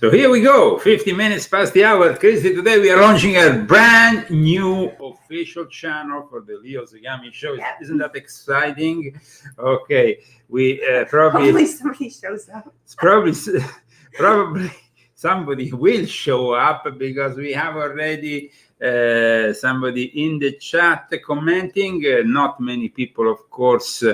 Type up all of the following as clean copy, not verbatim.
So here we go, 50 minutes past the hour. Christy, today we are launching a brand new official channel for the Leo Zagami show. Yep. Isn't that exciting? Okay, we probably... Hopefully somebody shows up. It's probably somebody will show up, because we have already somebody in the chat commenting. Not many people, of course,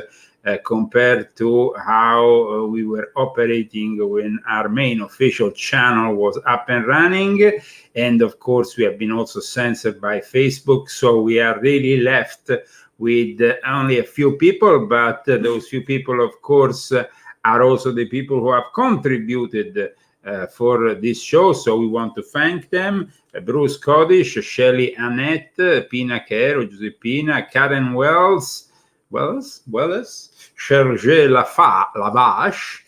compared to how we were operating when our main official channel was up and running. And of course, we have been also censored by Facebook. So we are really left with only a few people, but those few people, of course, are also the people who have contributed for this show. So we want to thank them. Bruce Codish, Shelley Annette, Pina Quero, Giuseppina, Karen Wells, Serge Lavache.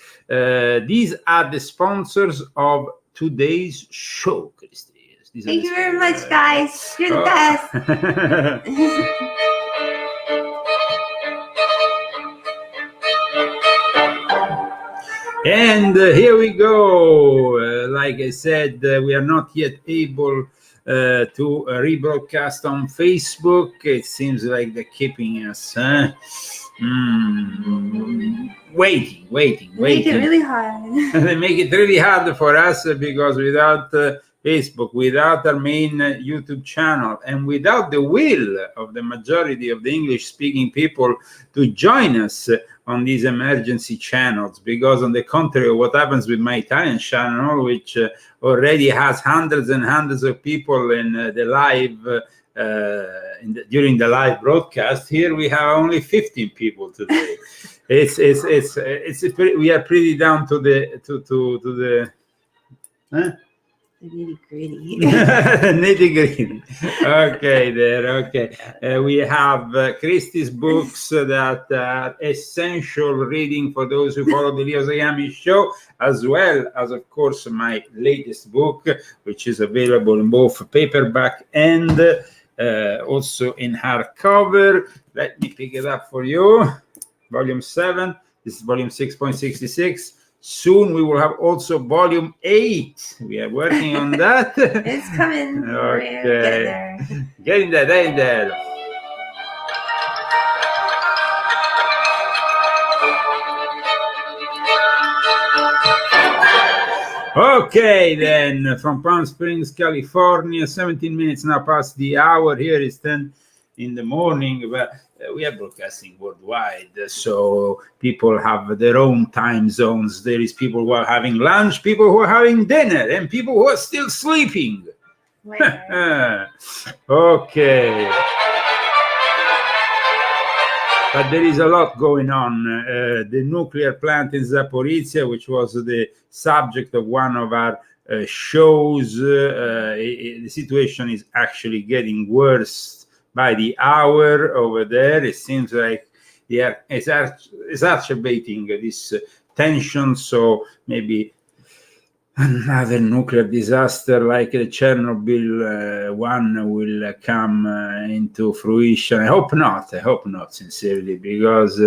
These are the sponsors of today's show, Christy. Thank you very much, guys. You're the best. And here we go. Like I said, we are not yet able to rebroadcast on Facebook. It seems like they're keeping us waiting. They make it really hard. They make it really hard for us, because without Facebook, without our main YouTube channel, and without the will of the majority of the English-speaking people to join us on these emergency channels, because on the contrary of what happens with my Italian channel, which already has hundreds and hundreds of people in the live during the live broadcast, here we have only 15 people today. We are pretty down to the nitty-gritty. Nitty-gritty. Okay, there. Okay. We have Christy's books that are essential reading for those who follow the Leo Zagami show, as well as, of course, my latest book, which is available in both paperback and also in hardcover. Let me pick it up for you. Volume 7. This is volume 6.66. Soon we will have also volume 8. We are working on that. It's coming. Okay. Getting there. Okay, then, from Palm Springs, California, 17 minutes now past the hour. Here is 10 in the morning, but we are broadcasting worldwide, so people have their own time zones. There is people who are having lunch, people who are having dinner, and people who are still sleeping. Okay. But there is a lot going on. The nuclear plant in Zaporizhia, which was the subject of one of our shows, the situation is actually getting worse by the hour over there. It seems like they are exacerbating this tension. So maybe another nuclear disaster like the Chernobyl one will come into fruition. I hope not, sincerely, because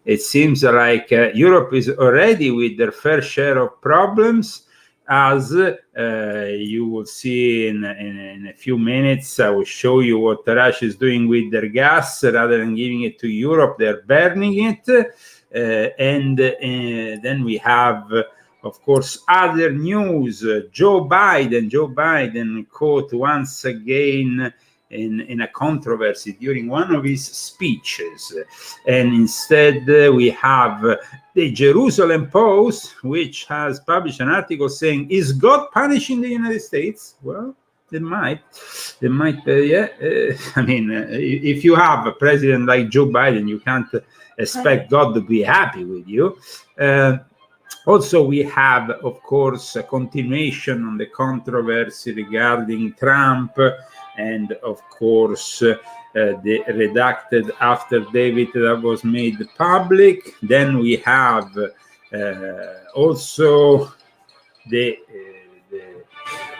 it seems like Europe is already with their fair share of problems. As you will see in a few minutes, I will show you what Russia is doing with their gas. Rather than giving it to Europe, they're burning it. And then we have, of course, other news. Joe Biden caught once again in a controversy during one of his speeches. And instead we have the Jerusalem Post, which has published an article saying, "Is God punishing the United States?" Well, they might. I mean, if you have a president like Joe Biden, you can't expect God to be happy with you. Also, we have, of course, a continuation on the controversy regarding Trump, and of course the redacted affidavit that was made public. Then we have also the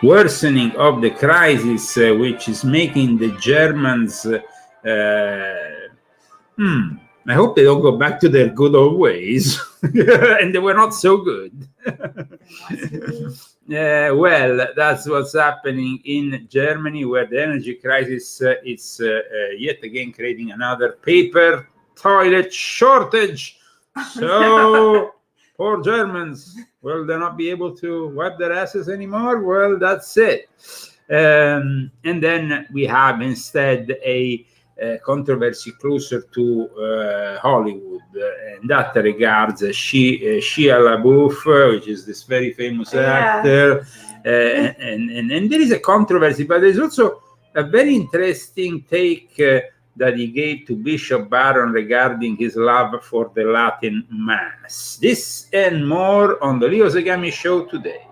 worsening of the crisis, which is making the Germans I hope they don't go back to their good old ways. and they were not so good. Well, that's what's happening in Germany, where the energy crisis is yet again creating another paper toilet shortage. So poor Germans, will they not be able to wipe their asses anymore? Well, that's it. And then we have instead a controversy closer to Hollywood. In that regards, Shia LaBeouf, which is this very famous actor, and there is a controversy, but there's also a very interesting take that he gave to Bishop Barron regarding his love for the Latin Mass. This and more on the Leo Zagami Show today.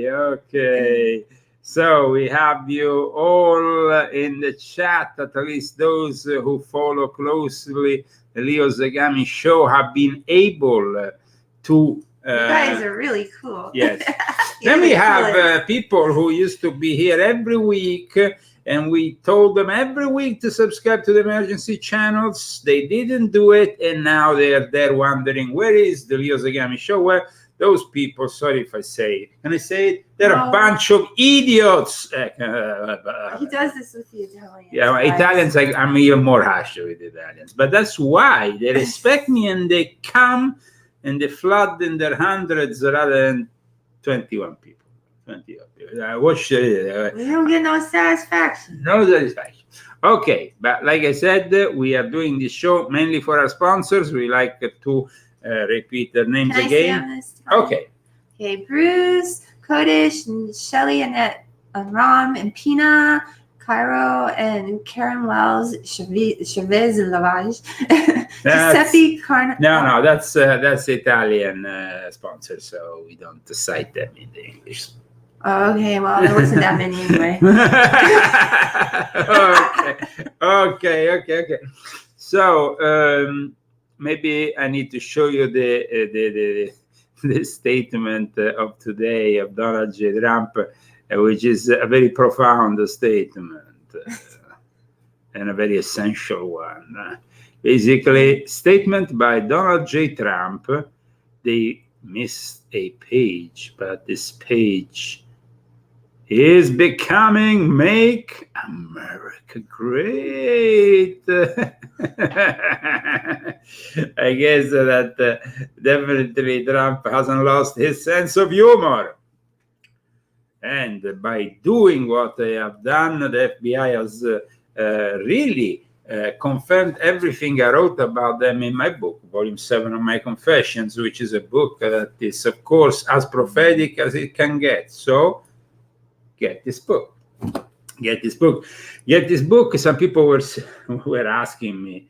Okay. So we have you all in the chat, at least those who follow closely the Leo Zagami Show have been able to... you guys are really cool. Yes. Then we have people who used to be here every week, and we told them every week to subscribe to the emergency channels. They didn't do it, and now they're there wondering, where is the Leo Zagami Show? Where those people, sorry if I say it. Can I say it? They're a bunch of idiots. He does this with the Italians. Yeah, Italians, I'm even more harsh with Italians. But that's why they respect me, and they come and they flood in their hundreds rather than 21 people. 21 people. We don't get no satisfaction. No satisfaction. Okay, but like I said, we are doing this show mainly for our sponsors. We like to repeat their names again. Okay. Bruce, Kodesh, and Shelly, Annette, Ram, and Pina, Cairo, and Karen Wells, Chavez Lavage, Giuseppe Carna. No, that's Italian sponsor, so we don't cite them in the English. Okay, well, there wasn't that many anyway. Okay. So maybe I need to show you the statement of today of Donald J. Trump, which is a very profound statement and a very essential one. Basically, statement by Donald J. Trump. They missed a page, but this page is becoming Make America Great. I guess that definitely Trump hasn't lost his sense of humor. And by doing what they have done, the FBI has really confirmed everything I wrote about them in my book, Volume 7 of My Confessions, which is a book that is, of course, as prophetic as it can get. So, get this book. Some people were asking me,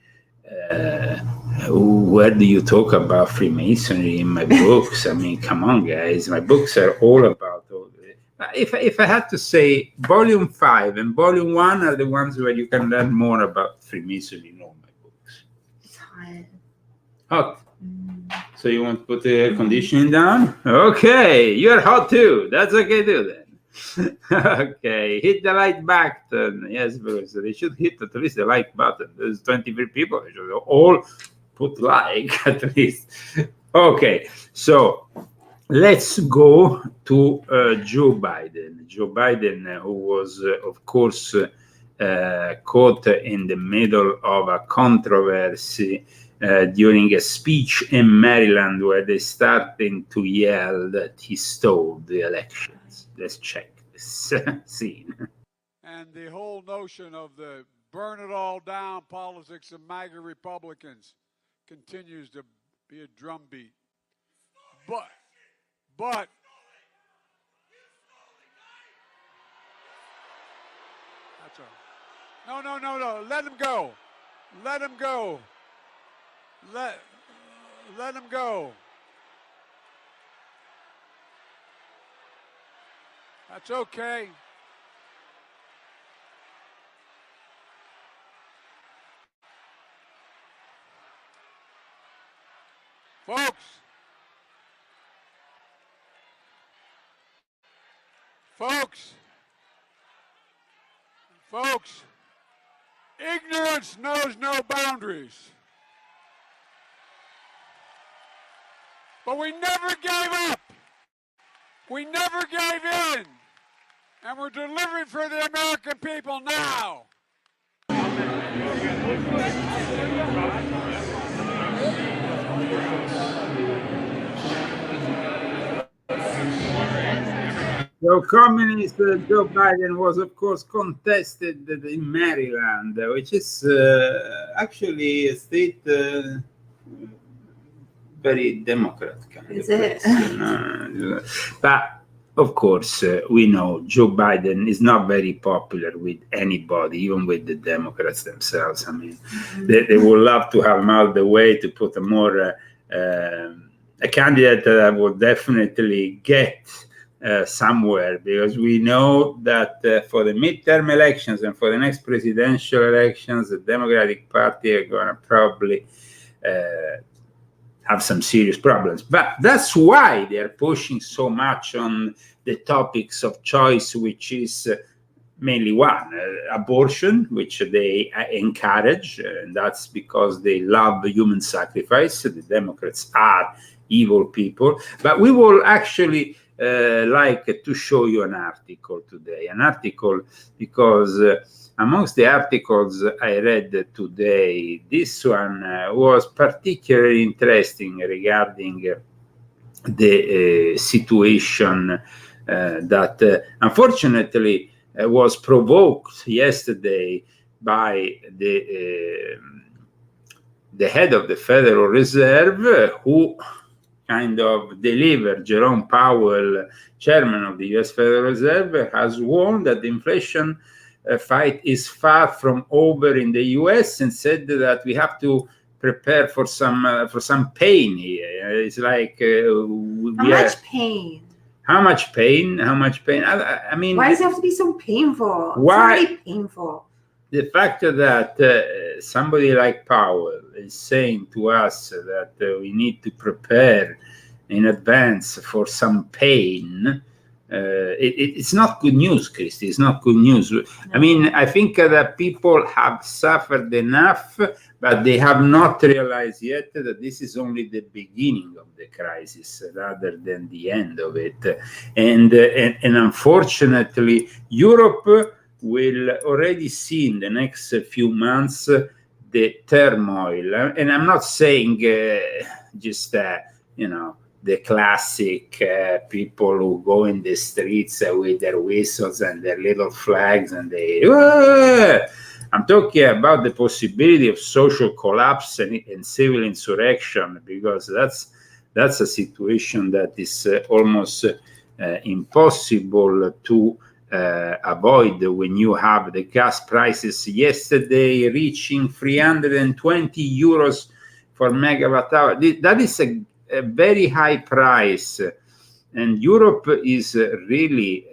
where do you talk about Freemasonry in my books? I mean, come on, guys. My books are all about all this. If I had to say, Volume 5 and Volume 1 are the ones where you can learn more about Freemasonry in all my books. It's hot. Hot. So you want to put the air conditioning down? Okay, you're hot too. That's okay too then. Okay, hit the like button. Yes, because they should hit at least the like button. There's 23 people. They should all put like at least. Okay, so let's go to Joe Biden. Joe Biden, who was, of course, caught in the middle of a controversy during a speech in Maryland where they started to yell that he stole the elections. Let's check this scene. And the whole notion of the burn it all down politics of MAGA Republicans continues to be a drumbeat. But that's all right. No. Let him go. Let him go. Let him go. That's okay. Folks, Folks, ignorance knows no boundaries. But we never gave up. We never gave in. And we're delivering for the American people now. So communist Joe Biden was, of course, contested in Maryland, which is actually a state very Democrat kind Is of it? place, but of course, we know Joe Biden is not very popular with anybody, even with the Democrats themselves. I mean, they would love to have him out the way to put a candidate that will definitely get somewhere, because we know that for the midterm elections and for the next presidential elections, the Democratic Party are going to probably have some serious problems. But that's why they're pushing so much on the topics of choice, which is mainly one, abortion, which they encourage, and that's because they love human sacrifice. The Democrats are evil people. But we will actually like to show you an article today, because amongst the articles I read today, this one was particularly interesting regarding the situation that unfortunately was provoked yesterday by the head of the Federal Reserve, who kind of delivered. Jerome Powell, chairman of the U.S. Federal Reserve, has warned that the inflation fight is far from over in the U.S. and said that we have to prepare for some pain here. It's like How much pain? How much pain? How much pain? I mean, why does it have to be so painful? Why? It's already painful. The fact that somebody like Powell is saying to us that we need to prepare in advance for some pain, it's not good news, Christy. It's not good news. No. I mean, I think that people have suffered enough, but they have not realized yet that this is only the beginning of the crisis rather than the end of it. And unfortunately, Europe will already see in the next few months the turmoil. And I'm not saying just, the classic people who go in the streets with their whistles and their little flags and they... I'm talking about the possibility of social collapse and civil insurrection, because that's a situation that is almost impossible to avoid when you have the gas prices yesterday reaching 320 euros for megawatt hour. That is a very high price, and Europe is really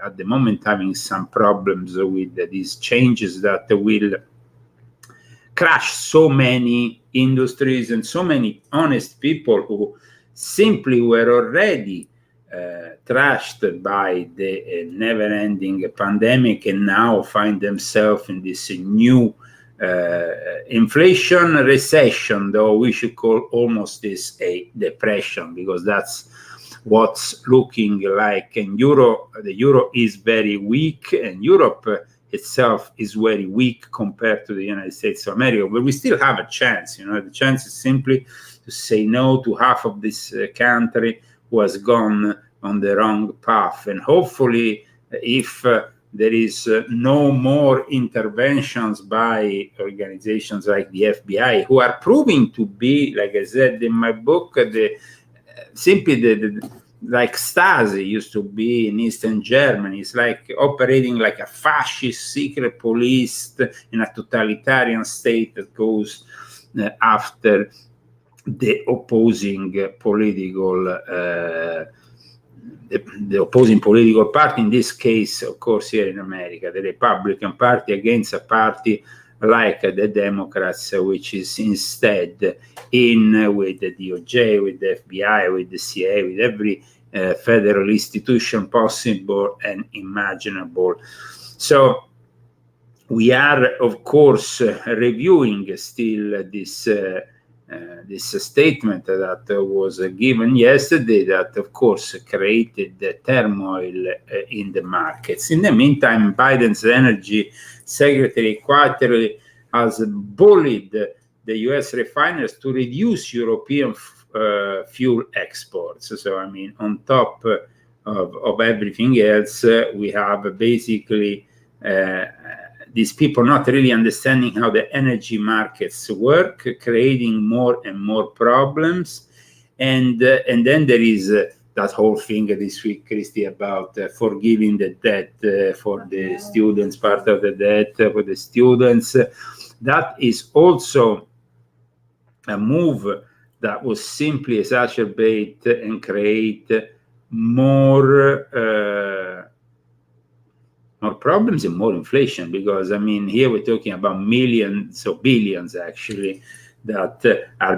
at the moment having some problems with these changes that will crush so many industries and so many honest people who simply were already trashed by the never-ending pandemic and now find themselves in this new inflation recession, though we should call almost this a depression, because that's what's looking like. And the euro is very weak, and Europe itself is very weak compared to the United States of America, but we still have a chance. The chance is simply to say no to half of this country who has gone on the wrong path. And hopefully, if there is no more interventions by organizations like the FBI, who are proving to be, like I said in my book, like Stasi used to be in Eastern Germany. It's like operating like a fascist secret police in a totalitarian state that goes after the opposing political the opposing political party, in this case, of course, here in America, the Republican Party against a party like the Democrats, which is instead in with the DOJ, with the FBI, with the CIA, with every federal institution possible and imaginable. So we are, of course, reviewing still this statement that was given yesterday that, of course, created the turmoil in the markets. In the meantime, Biden's energy secretary quietly has bullied the U.S. refiners to reduce European fuel exports. So, I mean, on top of everything else, we have basically these people not really understanding how the energy markets work, creating more and more problems. And then there is that whole thing this week, Christy, about forgiving the debt for the students, part of the debt for the students. That is also a move that will simply exacerbate and create more problems and more inflation, because I mean here we're talking about millions or billions actually that are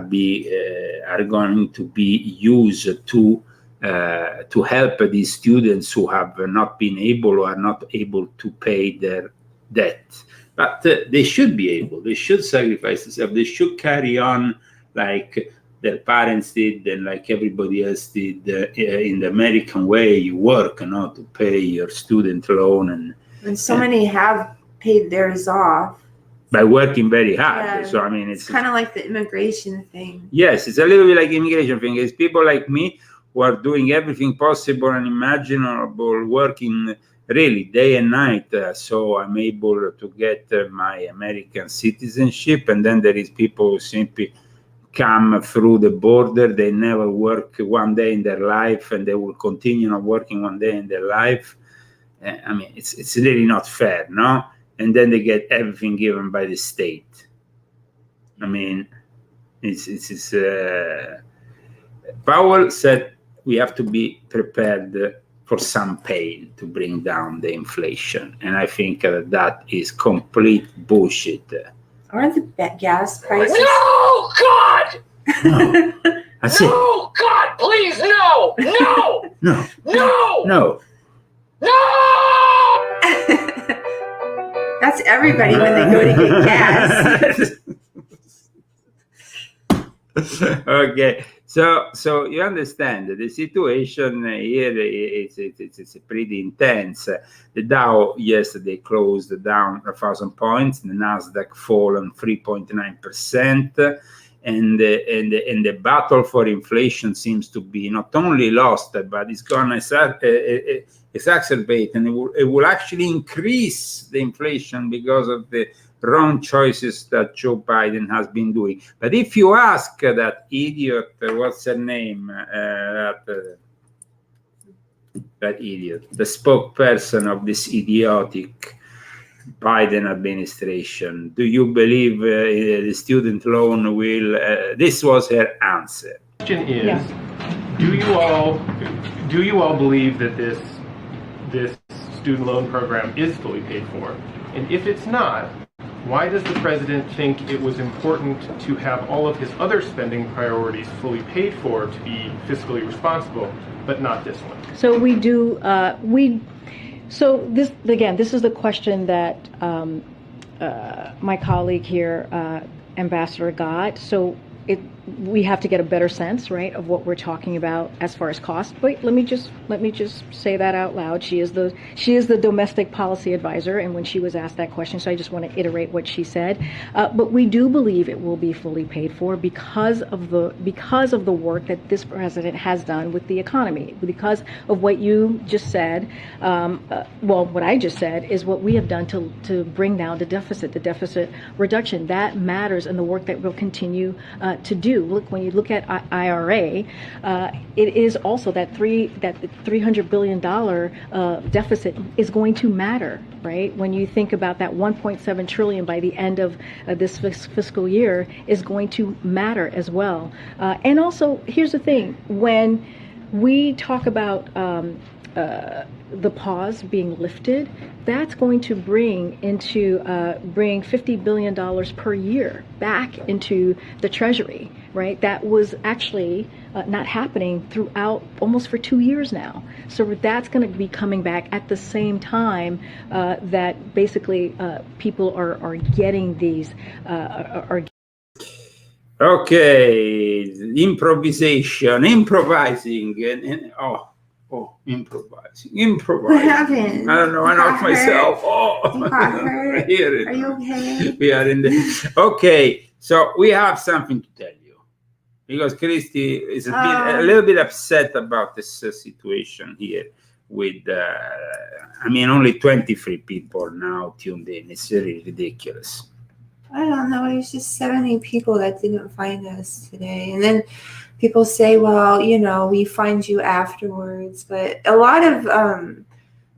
going to be used to help these students who have not been able or are not able to pay their debt. But they should be able. They should sacrifice themselves. They should carry on like their parents did and like everybody else did in the American way. You work, to pay your student loan, and so many have paid theirs off by working very hard. Yeah, so I mean, it's kind of like the immigration thing. Yes, it's a little bit like immigration thing. It's people like me who are doing everything possible and imaginable, working really day and night, so I'm able to get my American citizenship. And then there is people who simply come through the border. They never work one day in their life, and they will continue not working one day in their life. I mean, it's really not fair, no? And then they get everything given by the state. I mean, Powell said we have to be prepared for some pain to bring down the inflation. And I think that is complete bullshit. Aren't the gas prices? No, God! No. That's No, God, please, no! No! No. No! No. No! That's everybody when they go to get gas. Okay. So you understand the situation here it's pretty intense. The Dow yesterday closed down 1,000 points. The Nasdaq fallen 3.9%, and the battle for inflation seems to be not only lost, but it's going to exacerbate, and it will actually increase the inflation because of the wrong choices that Joe Biden has been doing. But if you ask that idiot, what's her name, that idiot, the spokesperson of this idiotic Biden administration, do you believe the student loan will, this was her answer. The question is, do you all believe that this student loan program is fully paid for? And if it's not, why does the president think it was important to have all of his other spending priorities fully paid for to be fiscally responsible, but not this one? So we do, so this, again, this is the question that my colleague here, Ambassador, got. So we have to get a better sense, right, of what we're talking about as far as cost. But let me just say that out loud. She is the domestic policy advisor, and when she was asked that question, so I just want to iterate what she said. But we do believe it will be fully paid for because of the work that this president has done with the economy, because of what you just said. Well, what I just said is what we have done to bring down the deficit reduction. That matters, and the work that we'll continue to do. Look, when you look at IRA, it is also that $300 billion deficit is going to matter, right? When you think about that 1.7 trillion by the end of this fiscal year is going to matter as well. And also, here's the thing: when we talk about the pause being lifted, that's going to bring $50 billion per year back into the Treasury. right? That was actually not happening throughout almost for 2 years now. So that's going to be coming back at the same time that basically people are getting these Okay, improvising, improvising. What happened? I don't know. I knocked myself. Oh, You got hurt? Here. Are you okay? We are in the. Okay, so we have something to tell you because Christy is a little bit upset about this situation here. With, I mean, only 23 people now tuned in. It's really ridiculous. I don't know. It was just 70 people that didn't find us today. And then people say, well, you know, we find you afterwards. But a lot of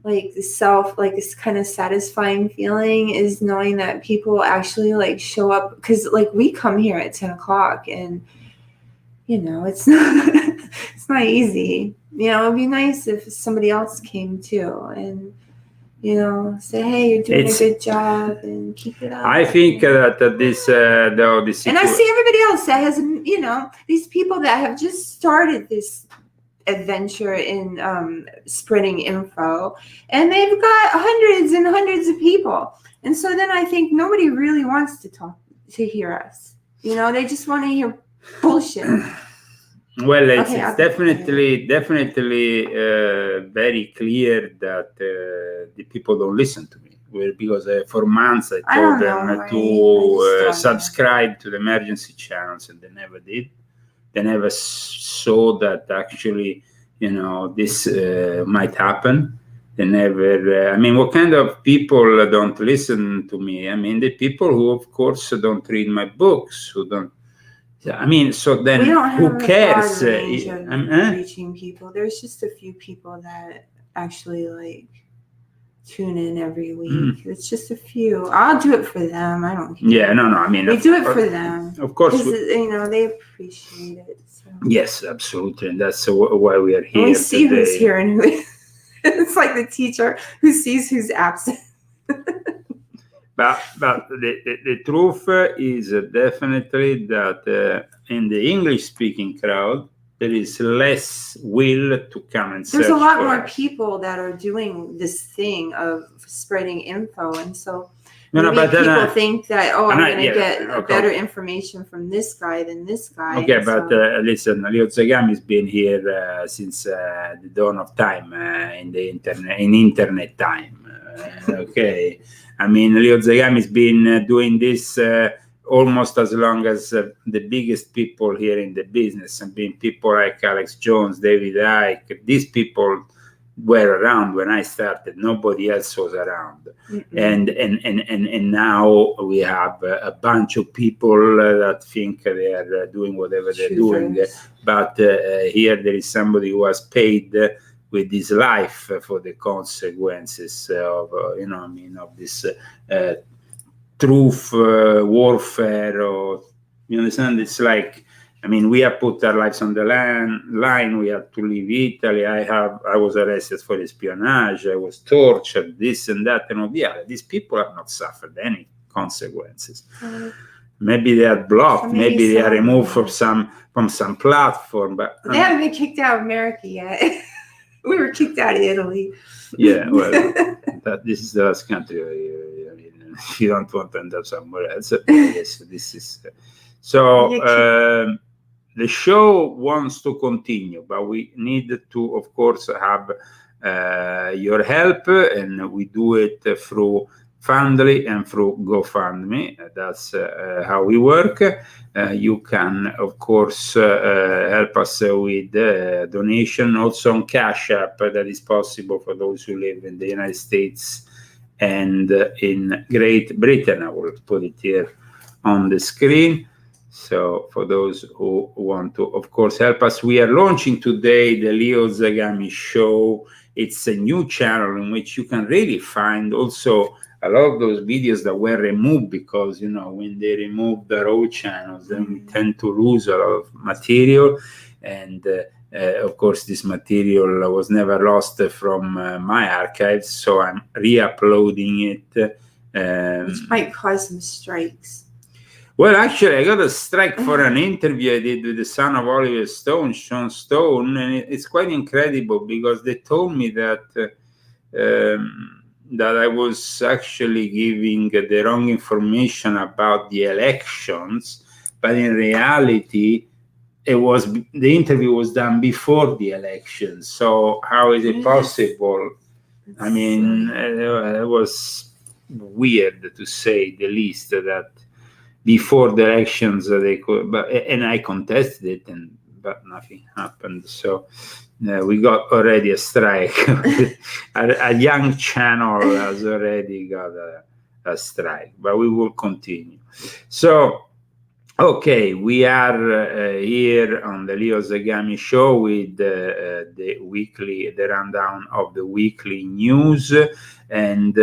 like this kind of satisfying feeling is knowing that people actually like show up. Because like we come here at 10 o'clock and, you know, it's not, it's not easy. You know, it'd be nice if somebody else came too. And, you know, say, hey, you're doing a good job and keep it up. I think that this and I see everybody else that has, you know, these people that have just started this adventure in spreading info, and they've got hundreds and hundreds of people. And so then I think nobody really wants to hear us. You know, they just want to hear bullshit. Well, it's definitely very clear that the people don't listen to me. Well, because for months I told them to subscribe to the emergency channels, and they never did. They never saw that actually, you know, this might happen. They never. I mean, what kind of people don't listen to me? I mean, the people who, of course, don't read my books, who don't. I mean, so then who cares? Reaching people. There's just a few people that actually like tune in every week. It's just a few. I'll do it for them. I don't care. Yeah, no. I mean, we do it for them. Of course, you know, they appreciate it. So. Yes, absolutely, and that's why we are here. And we see who's here and who. It's like the teacher who sees who's absent. But the truth is definitely that in the English-speaking crowd, there is less will to come and search. There's a lot more us. people that are doing this thing of spreading info, and so but people think that I'm going to get better information from this guy than this guy. Okay, but listen, Leo Zagami has been here since the dawn of time in the internet time. Okay. I mean, Leo Zagami has been doing this almost as long as the biggest people here in the business, and being people like Alex Jones, David Icke. These people were around when I started. Nobody else was around. And now we have a bunch of people that think they are doing whatever they're doing. But here there is somebody who has paid with his life for the consequences of, of this truth warfare. Or, you understand? It's like, I mean, we have put our lives on the line. We had to leave Italy. I was arrested for espionage. I was tortured, this and that and all the other. These people have not suffered any consequences. Maybe they are blocked. Maybe they are removed from some platform. But they haven't been kicked out of America yet. We were kicked out of Italy. Yeah, well, this is the last country. I mean, if you don't want to end up somewhere else, yes, this is. So the show wants to continue, but we need to, of course, have your help, and we do it through Fundly and through GoFundMe. That's how we work. You can, of course, help us with donation, also on Cash App. That is possible for those who live in the United States and in Great Britain. I will put it here on the screen. So for those who want to, of course, help us, we are launching today the Leo Zagami Show. It's a new channel in which you can really find also a lot of those videos that were removed, because, you know, when they remove the raw channels, then we tend to lose a lot of material. And of course, this material was never lost from my archives, so I'm re-uploading it. Which might cause some strikes. Well, actually, I got a strike for an interview I did with the son of Oliver Stone, Sean Stone, and it's quite incredible because they told me that that I was actually giving the wrong information about the elections, but in reality, the interview was done before the elections. So how is it possible? I mean, it was weird to say the least that before the elections they could, and I contested it, but nothing happened. So we got already a strike. a young channel has already got a strike, but we will continue. So, okay, we are here on the Leo Zagami show with the rundown of the weekly news, and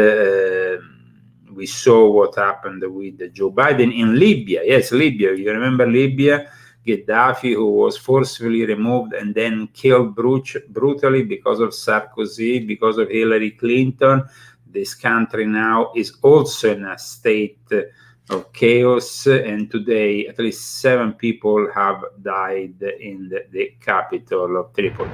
we saw what happened with Joe Biden in Libya. Yes, Libya. You remember Libya? Gaddafi, who was forcefully removed and then killed brutally because of Sarkozy, because of Hillary Clinton. This country now is also in a state of chaos, and today at least 7 people have died in the capital of Tripoli.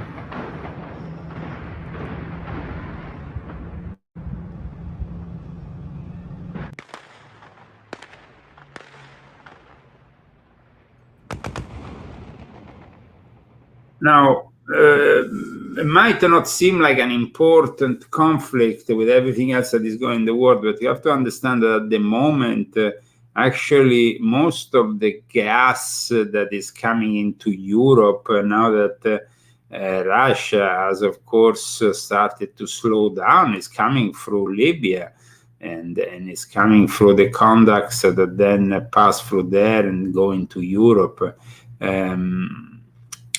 Now, it might not seem like an important conflict with everything else that is going in the world, but you have to understand that at the moment, actually, most of the gas that is coming into Europe, now that Russia has, of course, started to slow down, is coming through Libya. And it's coming through the conducts that then pass through there and go into Europe.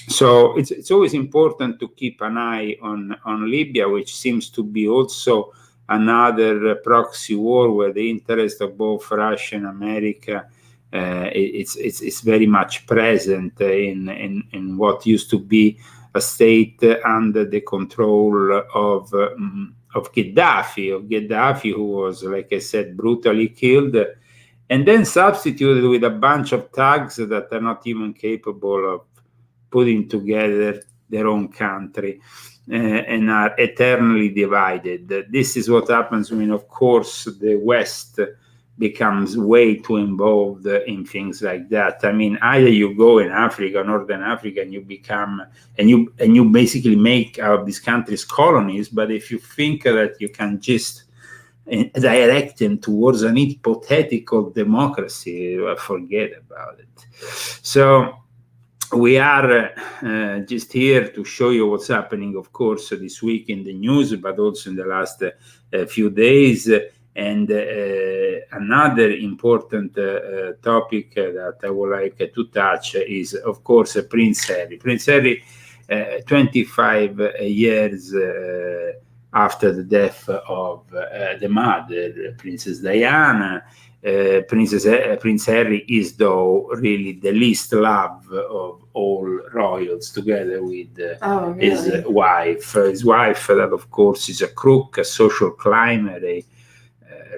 So it's always important to keep an eye on Libya, which seems to be also another proxy war where the interest of both Russia and America it's very much present in what used to be a state under the control of Gaddafi, who was, like I said, brutally killed, and then substituted with a bunch of thugs that are not even capable of putting together their own country and are eternally divided. This is what happens when, of course, the West becomes way too involved in things like that. I mean, either you go in Africa, Northern Africa, and you become, and you basically make out these countries colonies, but if you think that you can just direct them towards an hypothetical democracy, forget about it. So we are just here to show you what's happening, of course, this week in the news, but also in the last few days. And another important topic that I would like to touch is, of course, Prince Harry. Prince Harry, 25 years after the death of the mother, Princess Diana, Prince Harry is, though, really the least loved of all royals, together with his wife. His wife, that of course is a crook, a social climber, a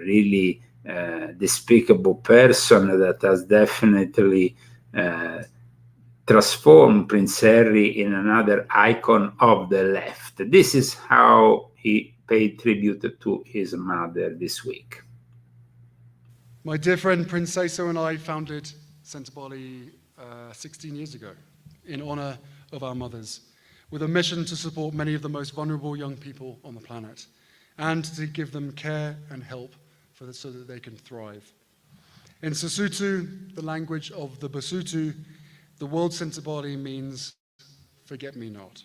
really despicable person that has definitely transformed Prince Harry in another icon of the left. This is how he paid tribute to his mother this week. My dear friend Prince Seso and I founded Centiboli 16 years ago in honor of our mothers, with a mission to support many of the most vulnerable young people on the planet and to give them care and help so that they can thrive. In Sesotho, the language of the Basotho, the word Centiboli means forget me not.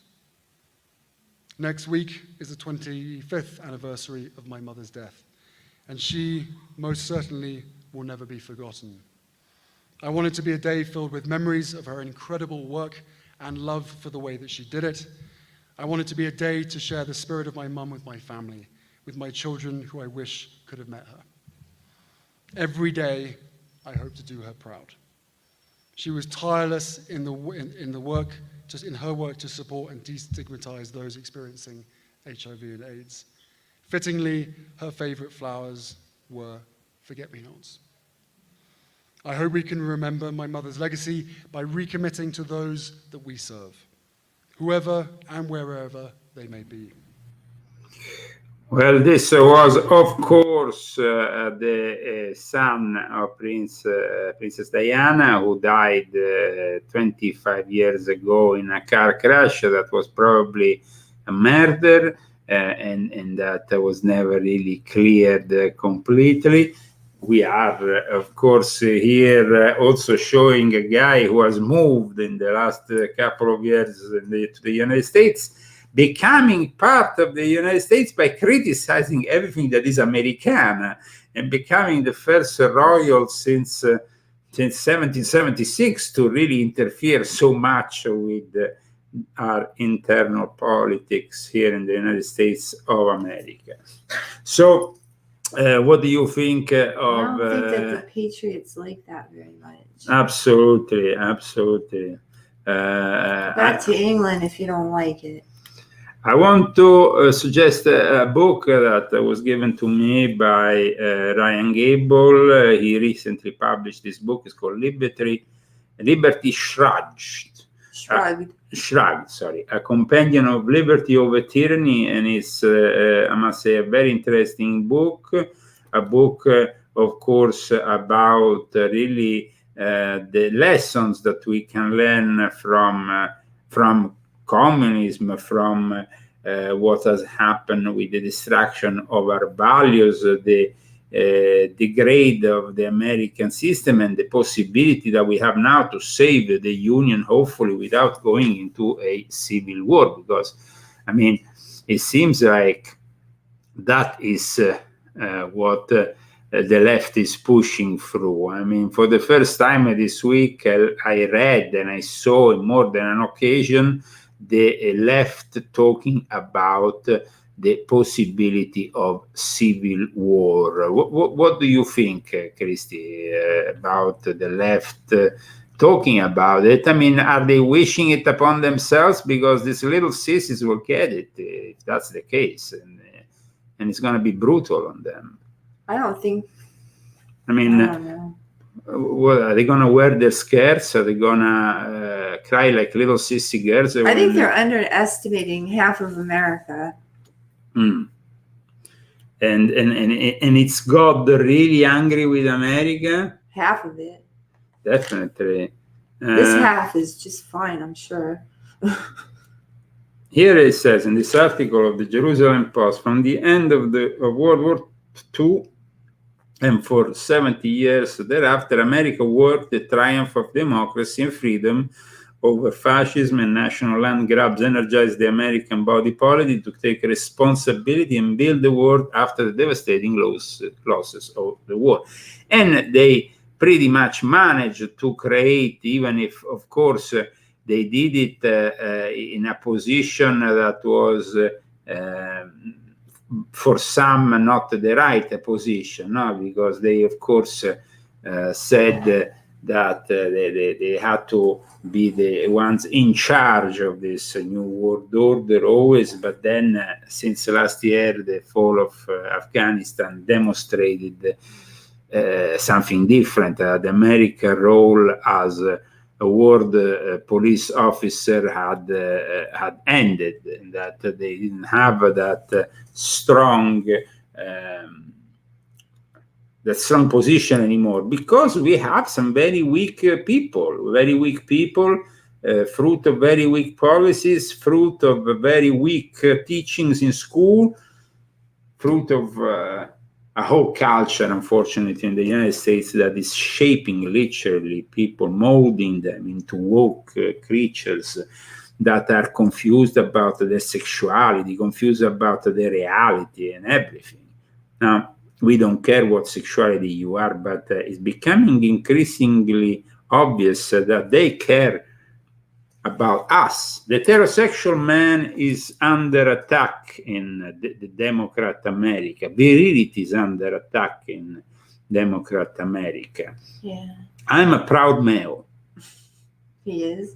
Next week is the 25th anniversary of my mother's death, and she most certainly will never be forgotten. I want it to be a day filled with memories of her incredible work and love for the way that she did it. I want it to be a day to share the spirit of my mum with my family, with my children who I wish could have met her. Every day, I hope to do her proud. She was tireless in her work to support and destigmatize those experiencing HIV and AIDS. Fittingly, her favorite flowers were forget-me-nots. I hope we can remember my mother's legacy by recommitting to those that we serve, whoever and wherever they may be. Well, this was, of course, the son of Princess Diana, who died 25 years ago in a car crash that was probably a murder, and that was never really cleared completely. We are, of course, here also showing a guy who has moved in the last couple of years to the United States, becoming part of the United States by criticizing everything that is Americana, and becoming the first royal since 1776 to really interfere so much with our internal politics here in the United States of America. So, what do you think of? I don't think that the Patriots like that very much. Absolutely, absolutely. Back to England if you don't like it. I want to suggest a book that was given to me by Ryan Gable. He recently published this book. It's called Liberty Shrugged. Sorry, A Companion of Liberty Over Tyranny, and it's, I must say, a very interesting book. A book, of course, about really the lessons that we can learn from communism, from what has happened with the destruction of our values, the degrade of the American system, and the possibility that we have now to save the Union, hopefully without going into a civil war. Because, I mean, it seems like that is what the left is pushing through. I mean, for the first time this week, I read and I saw in more than an occasion the left talking about the possibility of civil war. What do you think, Christy, about the left talking about it? I mean, are they wishing it upon themselves? Because these little sissies will get it if that's the case, and it's going to be brutal on them. I don't think. I mean, I don't know. What, are they going to wear their skirts? Are they going to cry like little sissy girls? I think they're underestimating half of America. And it's God really angry with America? Half of it. Definitely. This half is just fine, I'm sure. Here it says in this article of the Jerusalem Post, from the end of World War II and for 70 years thereafter, America worked the triumph of democracy and freedom over fascism and national land grabs, energized the American body politic to take responsibility and build the world after the devastating losses of the war. And they pretty much managed to create, even if, of course, they did it in a position that was, for some, not the right position, no? Because they, of course, said that they had to be the ones in charge of this new world order always. But then, since last year, the fall of Afghanistan demonstrated something different. The American role as a world police officer had ended, and that they didn't have that strong position anymore, because we have some very weak people, fruit of very weak policies, fruit of very weak teachings in school, fruit of a whole culture, unfortunately, in the United States that is shaping literally people, molding them into woke creatures that are confused about their sexuality, confused about their reality and everything. Now, we don't care what sexuality you are, but it's becoming increasingly obvious that they care about us. The heterosexual man is under attack in the Democrat America. Virility is under attack in Democrat America. Yeah. I'm a proud male. He is.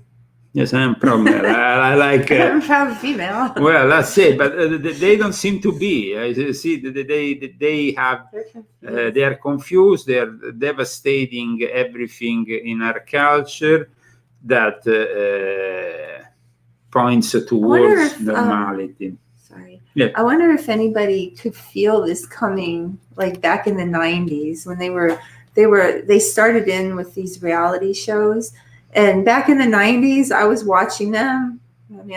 Yes, I'm proud male. I like. I'm proud female. Well, that's it. But they don't seem to be. I see, they have. They're confused. They are confused. They are devastating everything in our culture that points towards if, normality. Sorry. Yeah. I wonder if anybody could feel this coming, like back in the 90s when they started in with these reality shows. And back in the 90s, I was watching them. And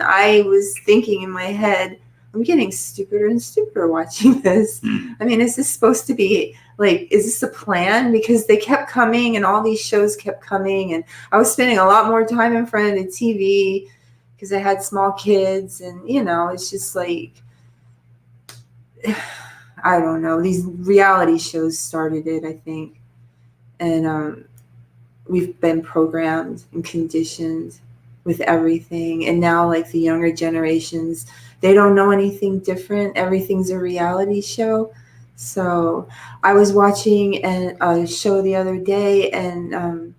I was thinking in my head, I'm getting stupider and stupider watching this. I mean, is this supposed to be like, is this a plan? Because they kept coming and all these shows kept coming. And I was spending a lot more time in front of the TV because I had small kids. And, you know, it's just like, I don't know. These reality shows started it, I think. And we've been programmed and conditioned with everything. And now, like, the younger generations, they don't know anything different. Everything's a reality show. So I was watching a show the other day, and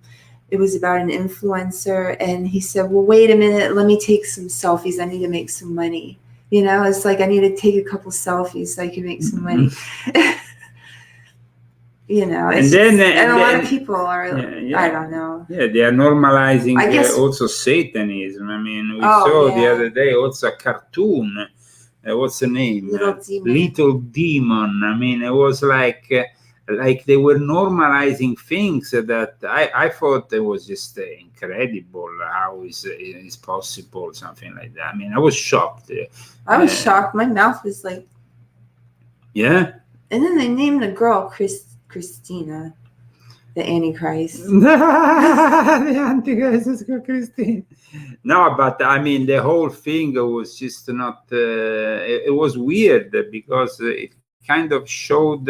it was about an influencer. And he said, well, wait a minute, let me take some selfies. I need to make some money. You know, it's like I need to take a couple selfies so I can make some money. You know, and a lot of people are, I don't know. Yeah, they are normalizing I guess, also Satanism. I mean, we saw the other day also a cartoon. What's the name? Little Demon. I mean, it was like they were normalizing things that I thought it was just incredible. How is possible, something like that. I mean, I was shocked. I was shocked. My mouth was like, yeah. And then they named the girl Christina, the Antichrist. The Antichrist is Christine. No, but I mean, the whole thing was just not. It was weird because it kind of showed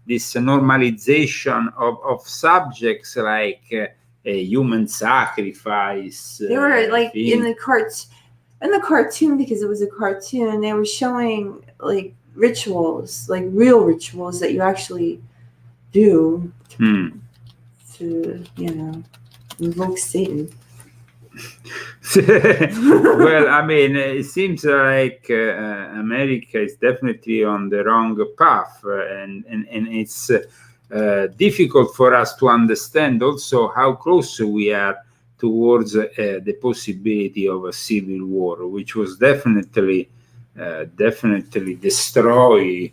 this normalization of subjects like a human sacrifice. They were like in the cartoon, because it was a cartoon. They were showing like rituals, like real rituals that you actually do to, you know, invoke Satan. Well, I mean, it seems like America is definitely on the wrong path, and it's difficult for us to understand also how close we are towards the possibility of a civil war, which was definitely destroy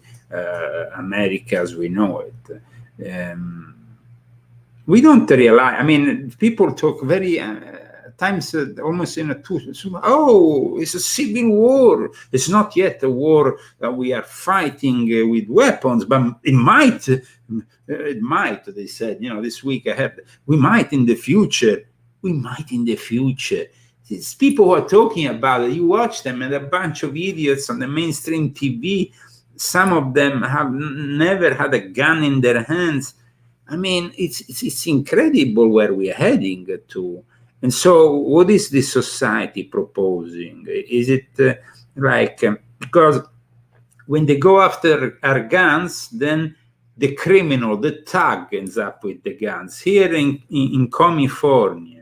America as we know it. We don't realize. I mean, people talk very times almost in a it's a civil war. It's not yet a war that we are fighting with weapons, but it might. They said, you know, this week I heard we might in the future. We might in the future. These people who are talking about it, you watch them, and a bunch of idiots on the mainstream TV. Some of them have never had a gun in their hands. I mean, it's incredible where we are heading to. And so what is this society proposing? Is it because when they go after our guns, then the criminal, the thug ends up with the guns. Here in California,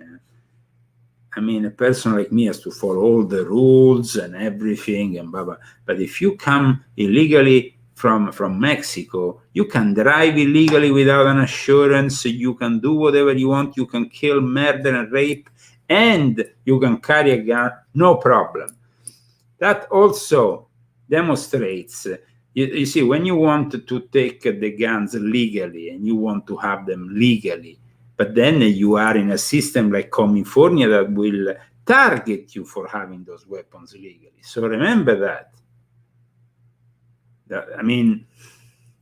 I mean, a person like me has to follow all the rules and everything and blah, blah. But if you come illegally from Mexico, you can drive illegally without an assurance. You can do whatever you want. You can kill, murder, and rape, and you can carry a gun, no problem. That also demonstrates, you see, when you want to take the guns legally and you want to have them legally, but then you are in a system like California that will target you for having those weapons legally. So remember that. I mean,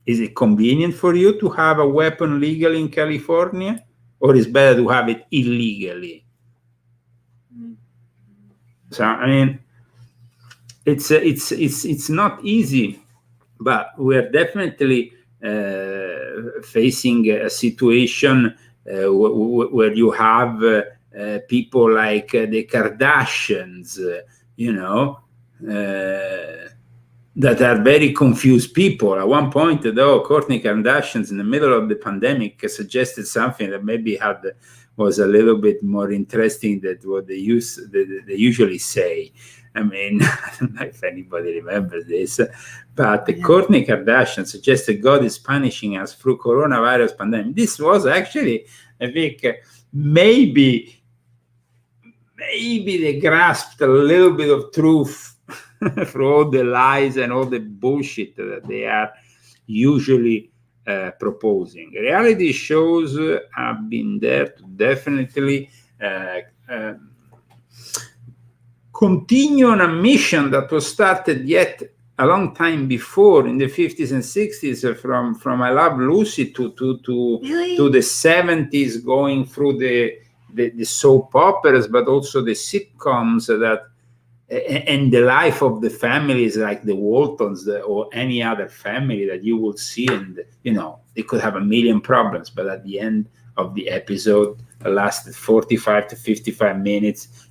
is it convenient for you to have a weapon legally in California, or is it better to have it illegally? So I mean, it's not easy, but we're definitely facing a situation where you have people like the Kardashians, you know, that are very confused people. At one point, though, Kourtney Kardashian, in the middle of the pandemic, suggested something that maybe was a little bit more interesting than what they usually say. I mean, I don't know if anybody remembers this, but Kourtney Kardashian suggested God is punishing us through coronavirus pandemic. This was actually, I think, maybe they grasped a little bit of truth through all the lies and all the bullshit that they are usually proposing. Reality shows have been there to definitely continue on a mission that was started yet a long time before, in the 50s and 60s, from I Love Lucy to the 70s, going through the soap operas, but also the sitcoms and the life of the families like the Waltons or any other family that you will see. And, they could have a million problems, but at the end of the episode, that lasted 45 to 55 minutes,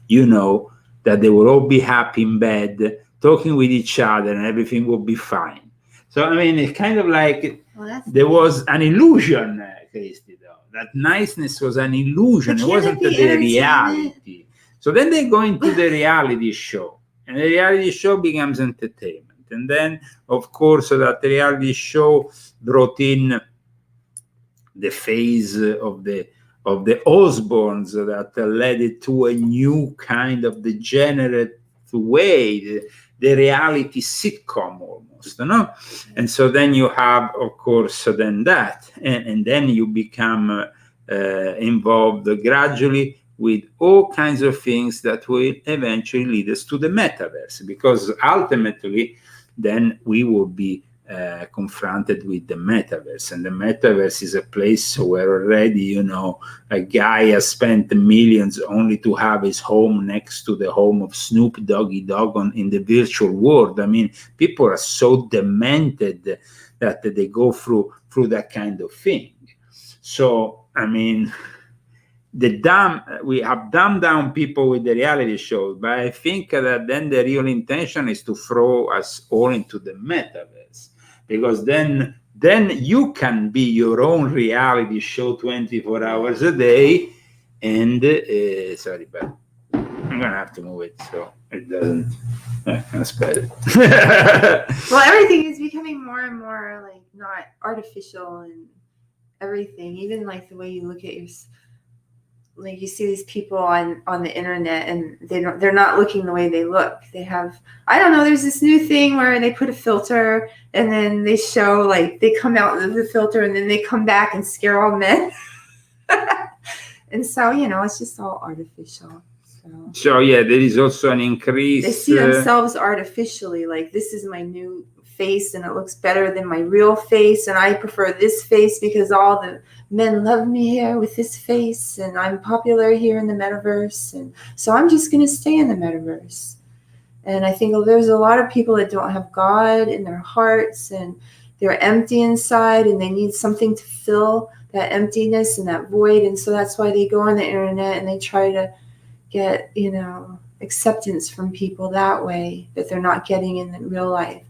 that they will all be happy in bed, talking with each other, and everything will be fine. So, I mean, it's kind of like there was an illusion, Christy, though. That niceness was an illusion. It wasn't the reality. So then they go into the reality show, and the reality show becomes entertainment. And then, of course, that reality show brought in the phase of the Osbournes that led it to a new kind of degenerate way, the reality sitcom almost, And so then you have, of course, then that, and then you become involved gradually with all kinds of things that will eventually lead us to the metaverse, because ultimately then we will be confronted with the metaverse. And the metaverse is a place where already, a guy has spent millions only to have his home next to the home of Snoop Doggy Dogg in the virtual world. I mean, people are so demented that they go through that kind of thing. So, I mean, we have dumbed down people with the reality shows, but I think that then the real intention is to throw us all into the metaverse, because then you can be your own reality show 24 hours a day. And sorry, but I'm gonna have to move it so it doesn't. That's better. Well, everything is becoming more and more like not artificial, and everything, even like the way you look at like you see these people on the internet, and they're not looking the way they look. They have, I don't know, there's this new thing where they put a filter and then they show, like, they come out of the filter and then they come back and scare all men. And so, it's just all artificial. So yeah, there is also an increase. They see themselves artificially, like, this is my new face and it looks better than my real face, and I prefer this face because all the men love me here with this face, and I'm popular here in the metaverse, and so I'm just going to stay in the metaverse. And I think there's a lot of people that don't have God in their hearts, and they're empty inside, and they need something to fill that emptiness and that void, and so that's why they go on the internet and they try to get, acceptance from people that way that they're not getting in the real life.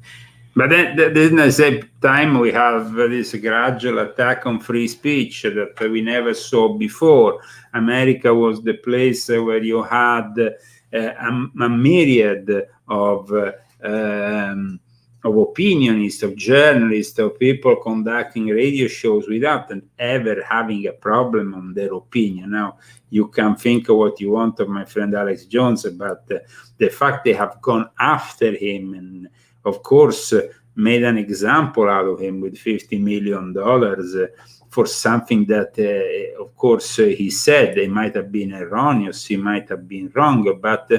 But then at the same time, we have this gradual attack on free speech that we never saw before. America was the place where you had a myriad of opinionists, of journalists, of people conducting radio shows without ever having a problem on their opinion. Now, you can think of what you want of my friend Alex Jones, but the fact they have gone after him and, of course, made an example out of him with $50 million for something that, of course, he said. They might have been erroneous, he might have been wrong, but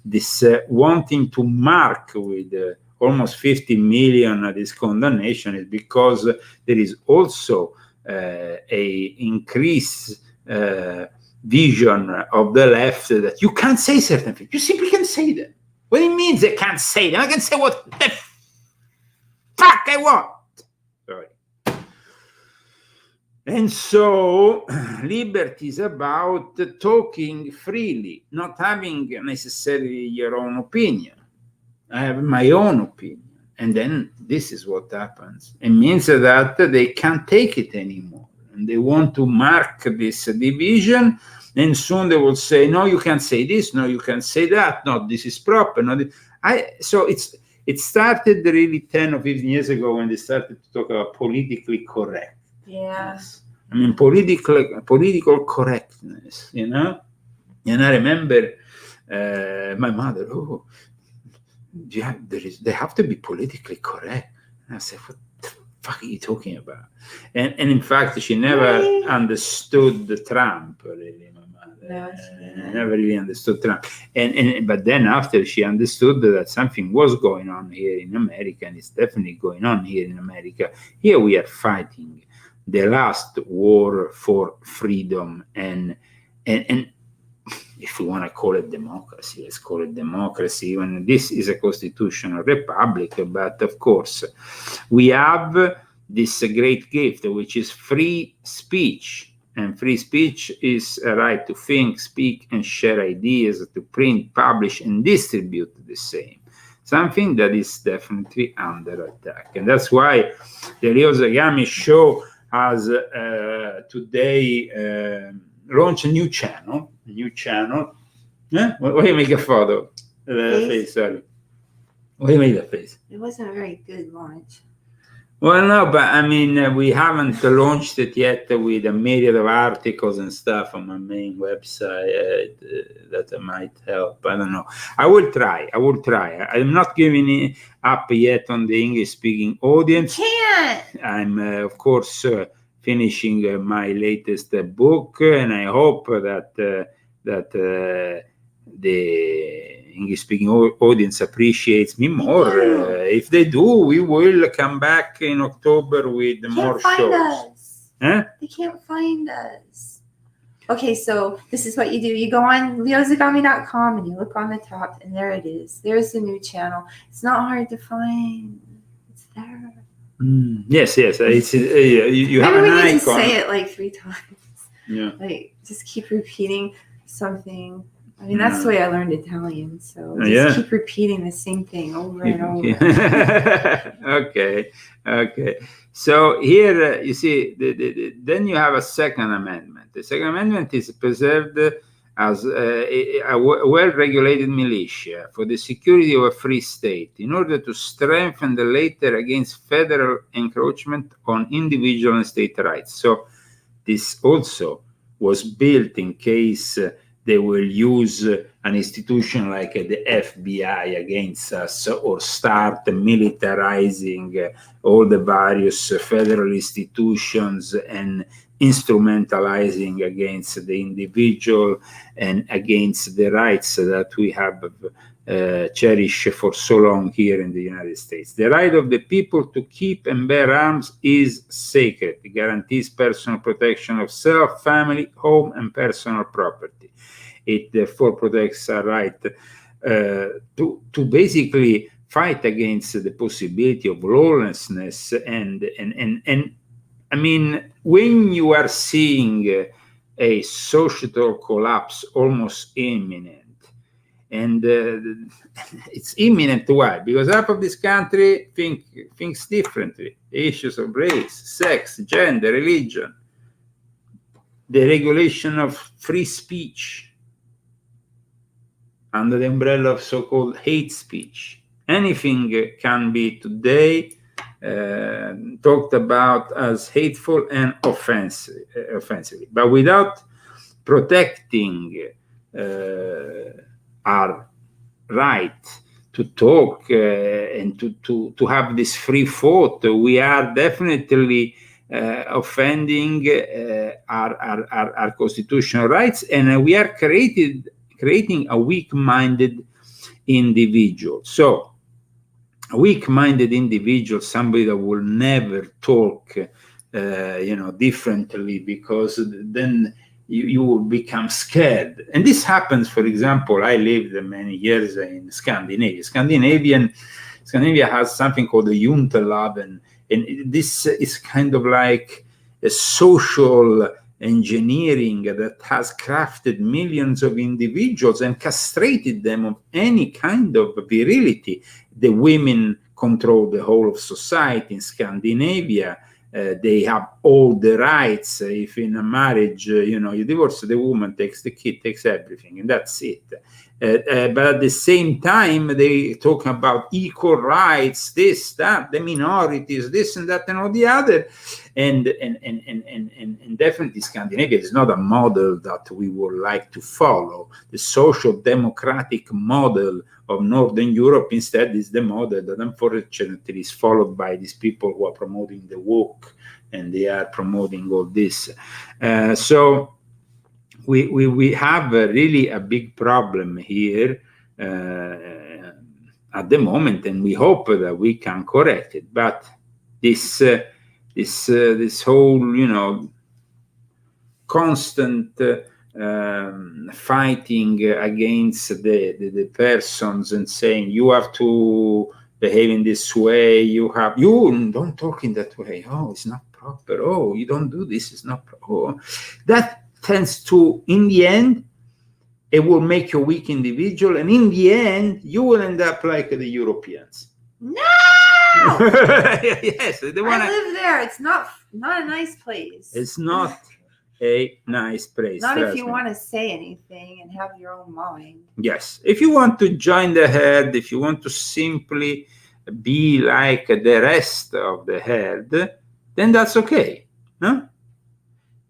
this wanting to mark with almost 50 million this condemnation is because there is also a increased vision of the left that you can't say certain things. You simply can't say them. What it means they can't say them. I can say what the fuck I want. Sorry. And so liberty is about talking freely, not having necessarily your own opinion. I have my own opinion. And then this is what happens. It means that they can't take it anymore. And they want to mark this division. And soon they will say, no, you can't say this. No, you can't say that. No, this is proper. No, so it started really 10 or 15 years ago when they started to talk about politically correct. Yes. I mean, political correctness, you know? And I remember my mother, they have to be politically correct. And I said, what the fuck are you talking about? And in fact, she never understood Trump, really, my mother. No, she never really understood Trump. But then after she understood that something was going on here in America, and it's definitely going on here in America, here we are fighting the last war for freedom and if we want to call it democracy, let's call it democracy, when this is a constitutional republic. But of course, we have this great gift, which is free speech. And free speech is a right to think, speak, and share ideas, to print, publish, and distribute the same. Something that is definitely under attack. And that's why the Leo Zagami show has today launched a new channel. Why do you make a photo? Face, sorry. Why do you make that face? It wasn't a very good launch. Well, no, but I mean, we haven't launched it yet with a myriad of articles and stuff on my main website that might help. I don't know. I will try. I'm not giving it up yet on the English-speaking audience. You can't. I'm, of course, finishing my latest book, and I hope that the English-speaking audience appreciates me more. If they do, we will come back in October with more shows. They can't find us. Okay, so this is what you do. You go on leozagami.com and you look on the top, and there it is. There's the new channel. It's not hard to find. It's there. Yes. It's you have an icon. Maybe we need to say it like 3 times. Yeah. Like just keep repeating something. I mean, that's the way I learned Italian. So just keep repeating the same thing over and over. Okay. So here you see, then you have a Second Amendment. The Second Amendment is preserved as a well-regulated militia for the security of a free state in order to strengthen the latter against federal encroachment on individual and state rights. So this also was built in case they will use an institution like the FBI against us, or start militarizing all the various federal institutions and instrumentalizing against the individual and against the rights that we have cherished for so long here in the United States. The right of the people to keep and bear arms is sacred. It guarantees personal protection of self, family, home, and personal property. It therefore protects our right to basically fight against the possibility of lawlessness and I mean, when you are seeing a societal collapse almost imminent, and it's imminent, why? Because half of this country thinks differently. Issues of race, sex, gender, religion, the regulation of free speech under the umbrella of so-called hate speech. Anything can be today talked about as hateful and offensive, but without protecting our right to talk and to have this free thought, we are definitely offending our constitutional rights, and we are creating a weak-minded individual. So a weak-minded individual, somebody that will never talk, differently, because then you will become scared. And this happens, for example, I lived many years in Scandinavia. Scandinavia has something called the Junteloven, and this is kind of like a social engineering that has crafted millions of individuals and castrated them of any kind of virility. The women control the whole of society. In Scandinavia, they have all the rights. If in a marriage, you divorce, the woman takes the kid, takes everything, and that's it. But at the same time, they talk about equal rights, this, that, the minorities, this and that and all the other. And definitely Scandinavia is not a model that we would like to follow. The social democratic model of Northern Europe instead is the model that unfortunately is followed by these people who are promoting the woke, and they are promoting all this. So we have really a big problem here at the moment, and we hope that we can correct it. But this whole, constant fighting against the persons and saying you have to behave in this way, you don't talk in that way, oh, it's not proper, oh, you don't do this, it's not proper. Oh. That tends to, in the end, it will make you a weak individual, and in the end you will end up like the Europeans. No. Yes, they wanna, I live there. It's not a nice place. it's not a nice place. Not if you me. want to say anything and have your own mind. Yes, if you want to join the herd, if you want to simply be like the rest of the herd, then that's okay. No?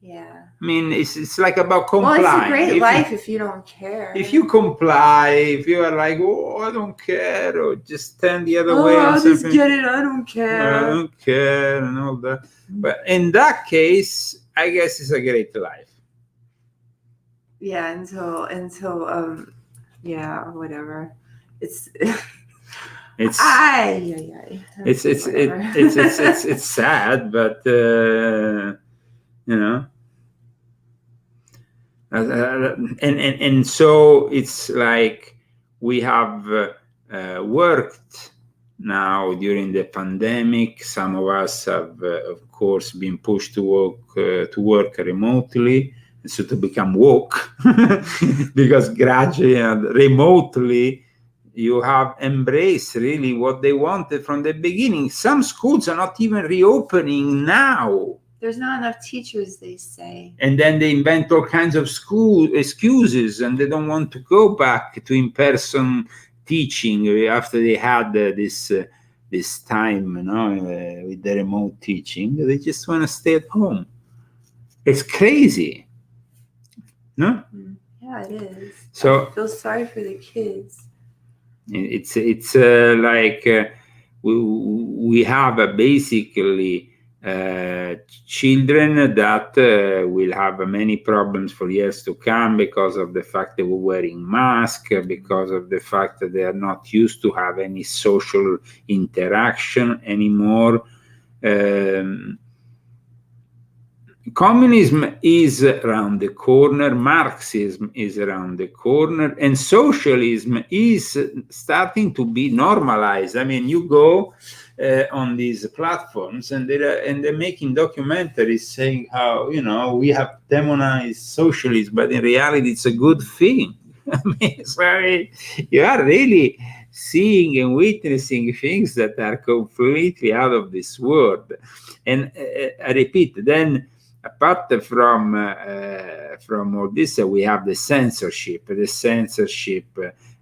Yeah. I mean, it's like about complying. Well, it's a great life if you don't care. If you comply, if you are like, oh, I don't care, or just stand the other way. I'll just something, get it. I don't care. I don't care, and all that. But in that case, I guess it's a great life. Yeah, until yeah, whatever. It's It's whatever. it's sad, but and so it's like we have worked now during the pandemic. Some of us have, of course, been pushed to work remotely, and so to become woke, because gradually and remotely you have embraced really what they wanted from the beginning. Some schools are not even reopening now. There's not enough teachers, they say. And then they invent all kinds of school excuses, and they don't want to go back to in-person teaching after they had this time, with the remote teaching. They just want to stay at home. It's crazy, no? Yeah, it is. So I feel sorry for the kids. it's like we have basically children that will have many problems for years to come because of the fact that we're wearing masks, because of the fact that they are not used to have any social interaction anymore. Communism is around the corner, Marxism is around the corner, and socialism is starting to be normalized. I mean, you go on these platforms and they're making documentaries saying how, we have demonized socialism, but in reality it's a good thing. I mean, sorry, you are really seeing and witnessing things that are completely out of this world. And I repeat, then apart from all this, we have the censorship,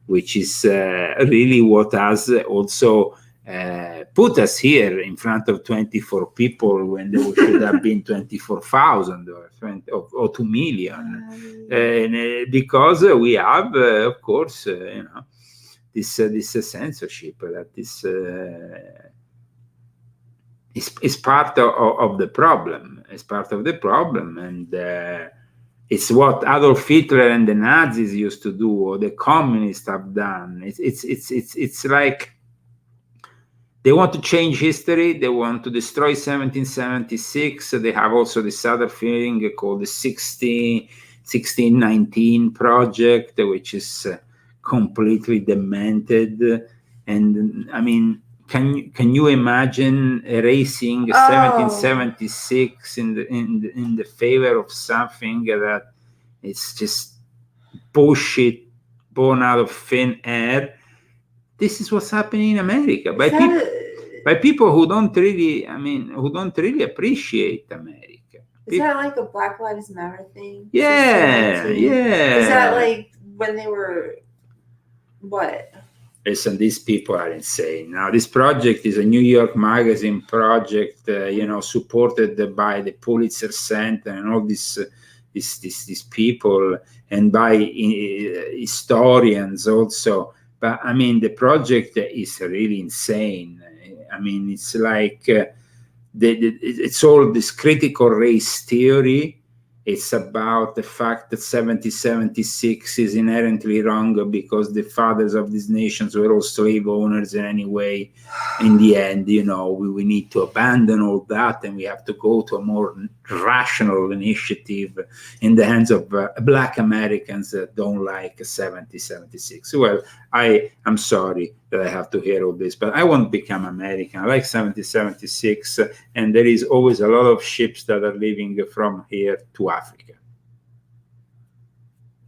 which is really what has also put us here in front of 24 people when there should have been 24,000 or 2 million. And because we have, of course, this censorship that is part of the problem. It's part of the problem, and it's what Adolf Hitler and the Nazis used to do, or the communists have done. It's like they want to change history. They want to destroy 1776. They have also this other thing called the 1619 project, which is completely demented. And I mean, can you imagine erasing 1776 in the favor of something that it's just bullshit born out of thin air? this is what's happening in America by Is that- by people who don't really, who don't really appreciate America. Is that like a Black Lives Matter thing? Yeah, 1619? yeah. Is that like when they were what? Listen, these people are insane. Now, this project is a New York Magazine project, supported by the Pulitzer Center and all these people, and by historians also. But I mean, the project is really insane. I mean, it's like it's all this critical race theory. It's about the fact that 1776 is inherently wrong because the fathers of these nations were all slave owners in any way. In the end, we need to abandon all that, and we have to go to a more rational initiative in the hands of Black Americans that don't like 1776. Well, I'm sorry that I have to hear all this, but I won't become American. I like 1776, and there is always a lot of ships that are leaving from here to Africa.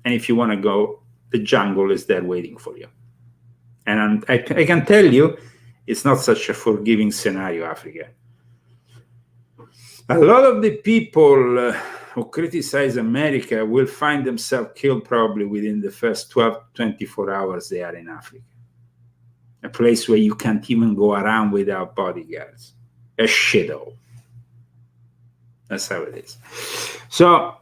And if you want to go, the jungle is there waiting for you. And I can tell you, it's not such a forgiving scenario, Africa. A lot of the people who criticize America will find themselves killed probably within the first 24 hours they are in Africa. A place where you can't even go around without bodyguards. A shithole. That's how it is. So,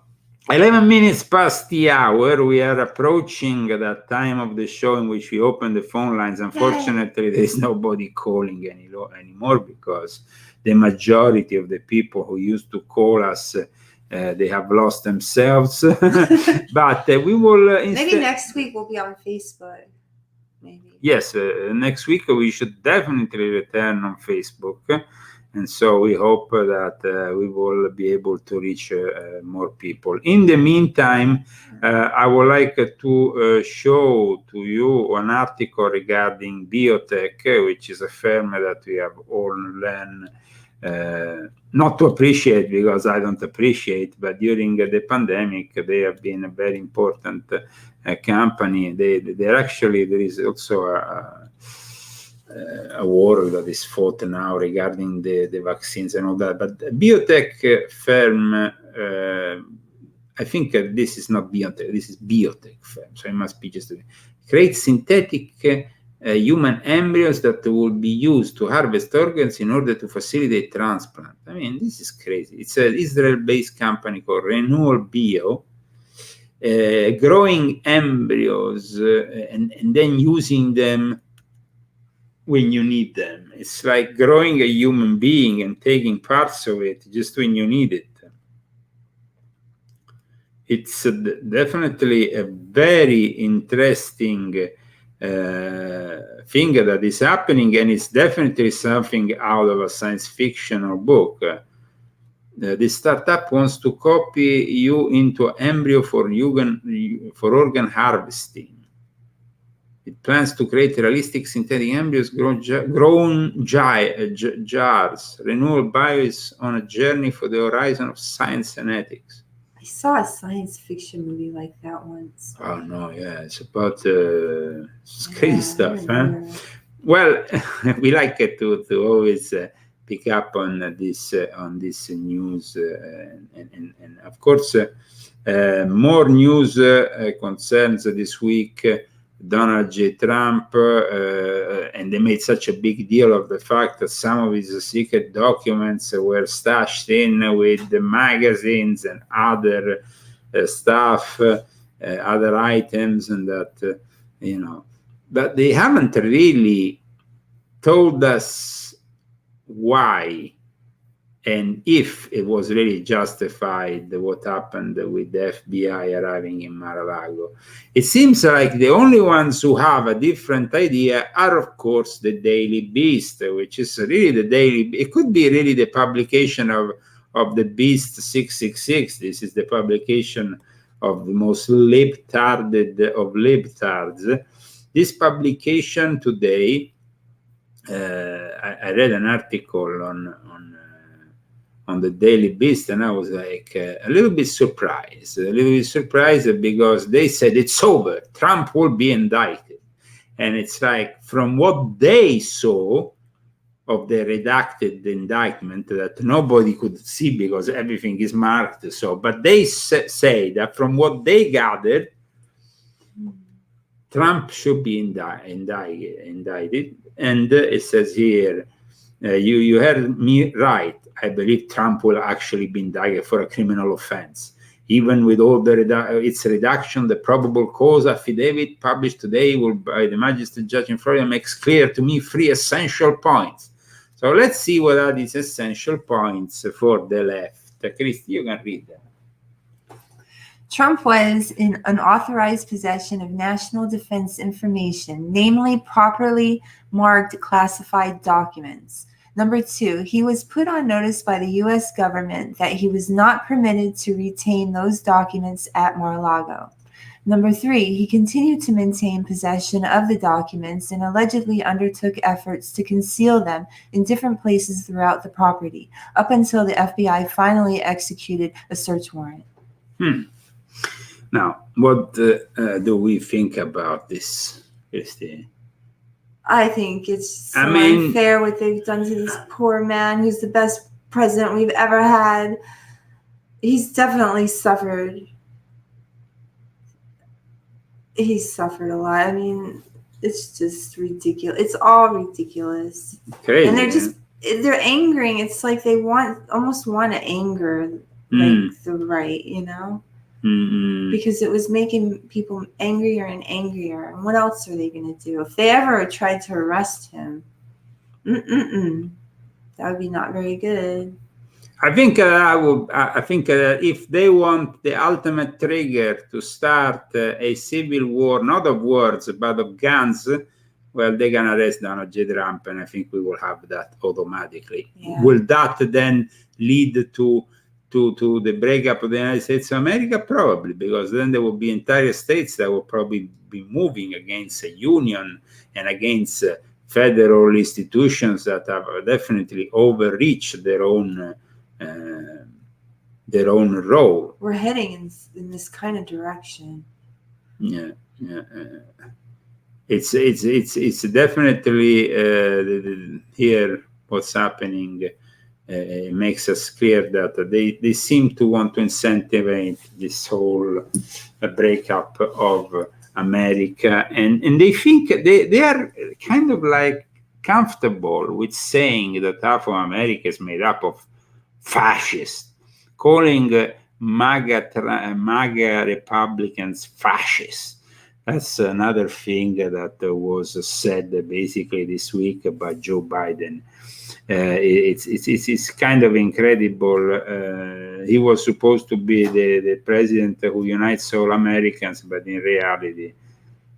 11 minutes past the hour, we are approaching that time of the show in which we open the phone lines. Unfortunately, there is nobody calling anymore because the majority of the people who used to call us, they have lost themselves. But we will Maybe next week we'll be on Facebook. Maybe. Yes, next week we should definitely return on Facebook. And so we hope that we will be able to reach more people. In the meantime, I would like to show to you an article regarding biotech, which is a firm that we have all learned not to appreciate because I don't appreciate, but during the pandemic, they have been a very important company. They're actually, there is also a war that is fought now regarding the vaccines and all that. But biotech firm, I think this is not biotech, this is biotech firm. So it must be just create synthetic human embryos that will be used to harvest organs in order to facilitate transplant. I mean, this is crazy. It's an Israel-based company called Renewal Bio, growing embryos and then using them when you need them. It's like growing a human being and taking parts of it just when you need it. It's definitely a very interesting thing that is happening, and it's definitely something out of a science fiction or book. The startup wants to copy you into embryo for organ harvesting. It plans to create realistic synthetic embryos grown jars. Renewal Bio is on a journey for the horizon of science and ethics. I saw a science fiction movie like that once. Oh no, yeah, it's about it's crazy stuff, huh? Well, we like it to always pick up on this news, and of course, more news concerns this week. Donald J. Trump, and they made such a big deal of the fact that some of his secret documents were stashed in with the magazines and other stuff, other items, and that, but they haven't really told us why and if it was really justified what happened with the FBI arriving in Mar-a-Lago. It seems like the only ones who have a different idea are, of course, the Daily Beast, which is really it could be really the publication of the Beast 666. This is the publication of the most libtarded of libtards. This publication today, I read an article on the Daily Beast, and I was like a little bit surprised because they said it's over. Trump will be indicted. And it's like, from what they saw of the redacted indictment that nobody could see because everything is marked. So, but they say that from what they gathered, Trump should be indicted. And it says here, you heard me right. I believe Trump will actually be indicted for a criminal offense. Even with all its reduction, the probable cause affidavit published today by the magistrate judge in Florida makes clear to me 3 essential points. So let's see what are these essential points for the left. Christy, you can read them. Trump was in unauthorized possession of national defense information, namely properly marked classified documents. Number 2, he was put on notice by the U.S. government that he was not permitted to retain those documents at Mar-a-Lago. Number 3, he continued to maintain possession of the documents and allegedly undertook efforts to conceal them in different places throughout the property, up until the FBI finally executed a search warrant. Now, what do we think about this, Christy? I think it's so unfair what they've done to this poor man who's the best president we've ever had. He's definitely suffered. He's suffered a lot. I mean, it's just ridiculous. It's all ridiculous. Crazy, and they're angering. It's like they almost want to anger like the right, you know? Because it was making people angrier and angrier. And what else are they going to do? If they ever tried to arrest him, that would be not very good. I think if they want the ultimate trigger to start a civil war, not of words, but of guns, well, they're going to arrest Donald J. Trump, and I think we will have that automatically. Yeah. Will that then lead to the breakup of the United States of America? Probably, because then there will be entire states that will probably be moving against a union and against federal institutions that have definitely overreached their own role. We're heading in this kind of direction. Yeah. It's definitely here what's happening. It makes us clear that they seem to want to incentivize this whole breakup of America, and they think they are kind of like comfortable with saying that half of America is made up of fascists, calling MAGA Republicans fascists. That's another thing that was said basically this week by Joe Biden. It's kind of incredible. He was supposed to be the president who unites all Americans, but in reality,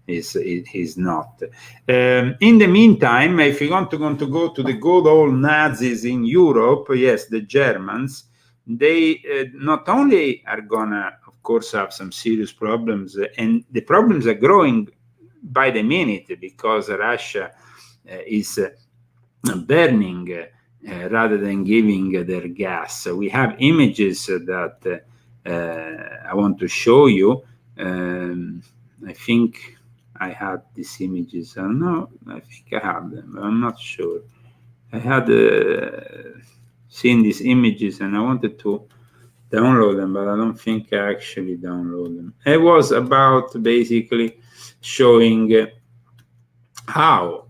he's not. In the meantime, if you want to go to the good old Nazis in Europe, yes, the Germans, they not only are gonna, of course, have some serious problems, and the problems are growing by the minute because Russia is burning rather than giving their gas. So we have images that I want to show you. I think I had these images. I don't know. I think I have them, but I'm not sure. I had seen these images and I wanted to download them, but I don't think I actually download them. It was about basically showing how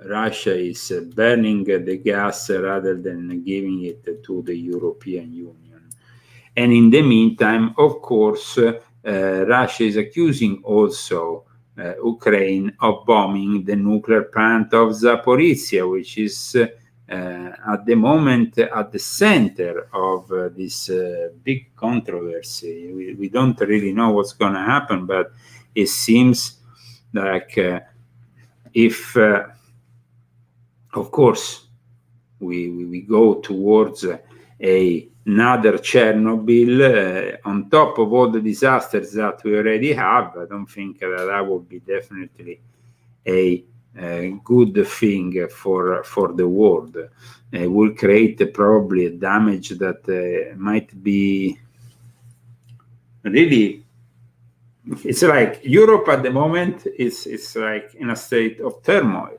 Russia is burning the gas rather than giving it to the European Union. And in the meantime, of course, Russia is accusing also Ukraine of bombing the nuclear plant of Zaporizhia, which is at the moment at the center of this big controversy. We don't really know what's going to happen, but it seems like if of course we go towards another Chernobyl on top of all the disasters that we already have, I don't think that would be definitely a good thing for the world. It will create probably a damage that might be really it's like Europe at the moment is like in a state of turmoil.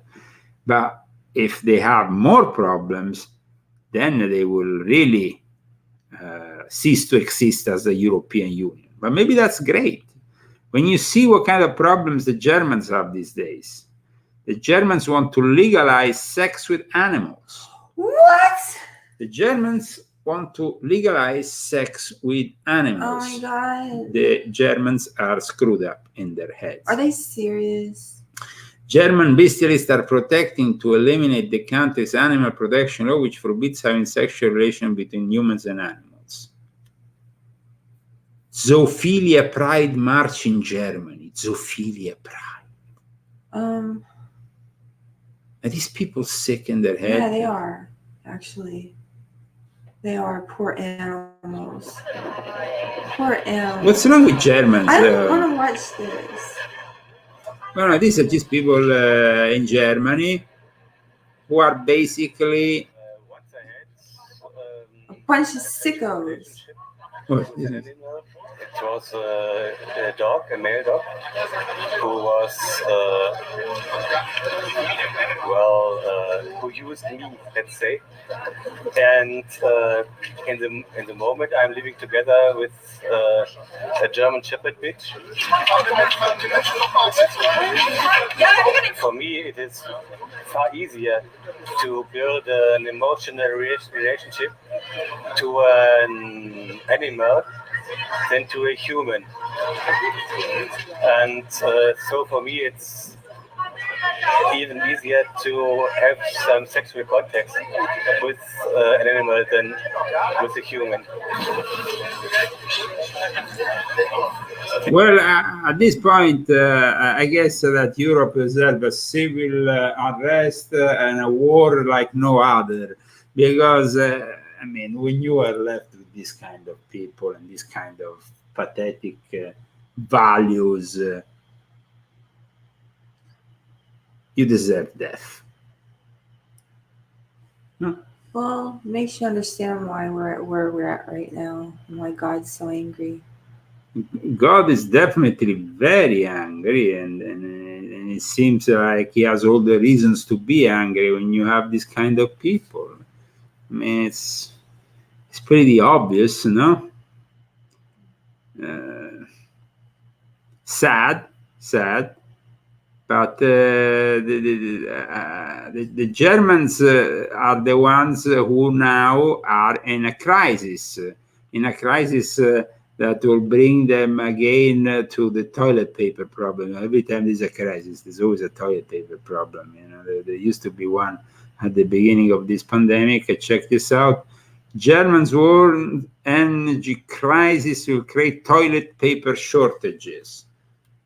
But if they have more problems, then they will really cease to exist as the European Union. But maybe that's great. When you see what kind of problems the Germans have these days, the Germans want to legalize sex with animals. What? The Germans want to legalize sex with animals. Oh my God. The Germans are screwed up in their heads. Are they serious? German bestialists are protecting to eliminate the country's animal protection law, which forbids having sexual relations between humans and animals. Zoophilia Pride March in Germany. Zoophilia Pride. Are these people sick in their head? Yeah, they are, actually. They are poor animals. Poor animals. What's wrong with Germans? I don't want to watch this. Well, no, these are just people in Germany who are basically A bunch of sickos. It was a dog, a male dog, who was, who used me, let's say. And in the moment, I'm living together with a German Shepherd bitch. For me, it is far easier to build an emotional relationship to an animal than to a human. And so for me, it's even easier to have some sexual contact with an animal than with a human. Well, at this point, I guess that Europe deserves a civil unrest and a war like no other. Because, I mean, when you are left with this kind of people and this kind of pathetic values, you deserve death. No. Well, makes you understand why we're at where we're at right now and why God's so angry. God is definitely very angry, and it seems like he has all the reasons to be angry when you have this kind of people. I mean, it's pretty obvious, no? Sad, but the Germans are the ones who now are in a crisis that will bring them again to the toilet paper problem. Every time there's a crisis, there's always a toilet paper problem. You know, there used to be one at the beginning of this pandemic. Check this out. Germans warn energy crisis will create toilet paper shortages.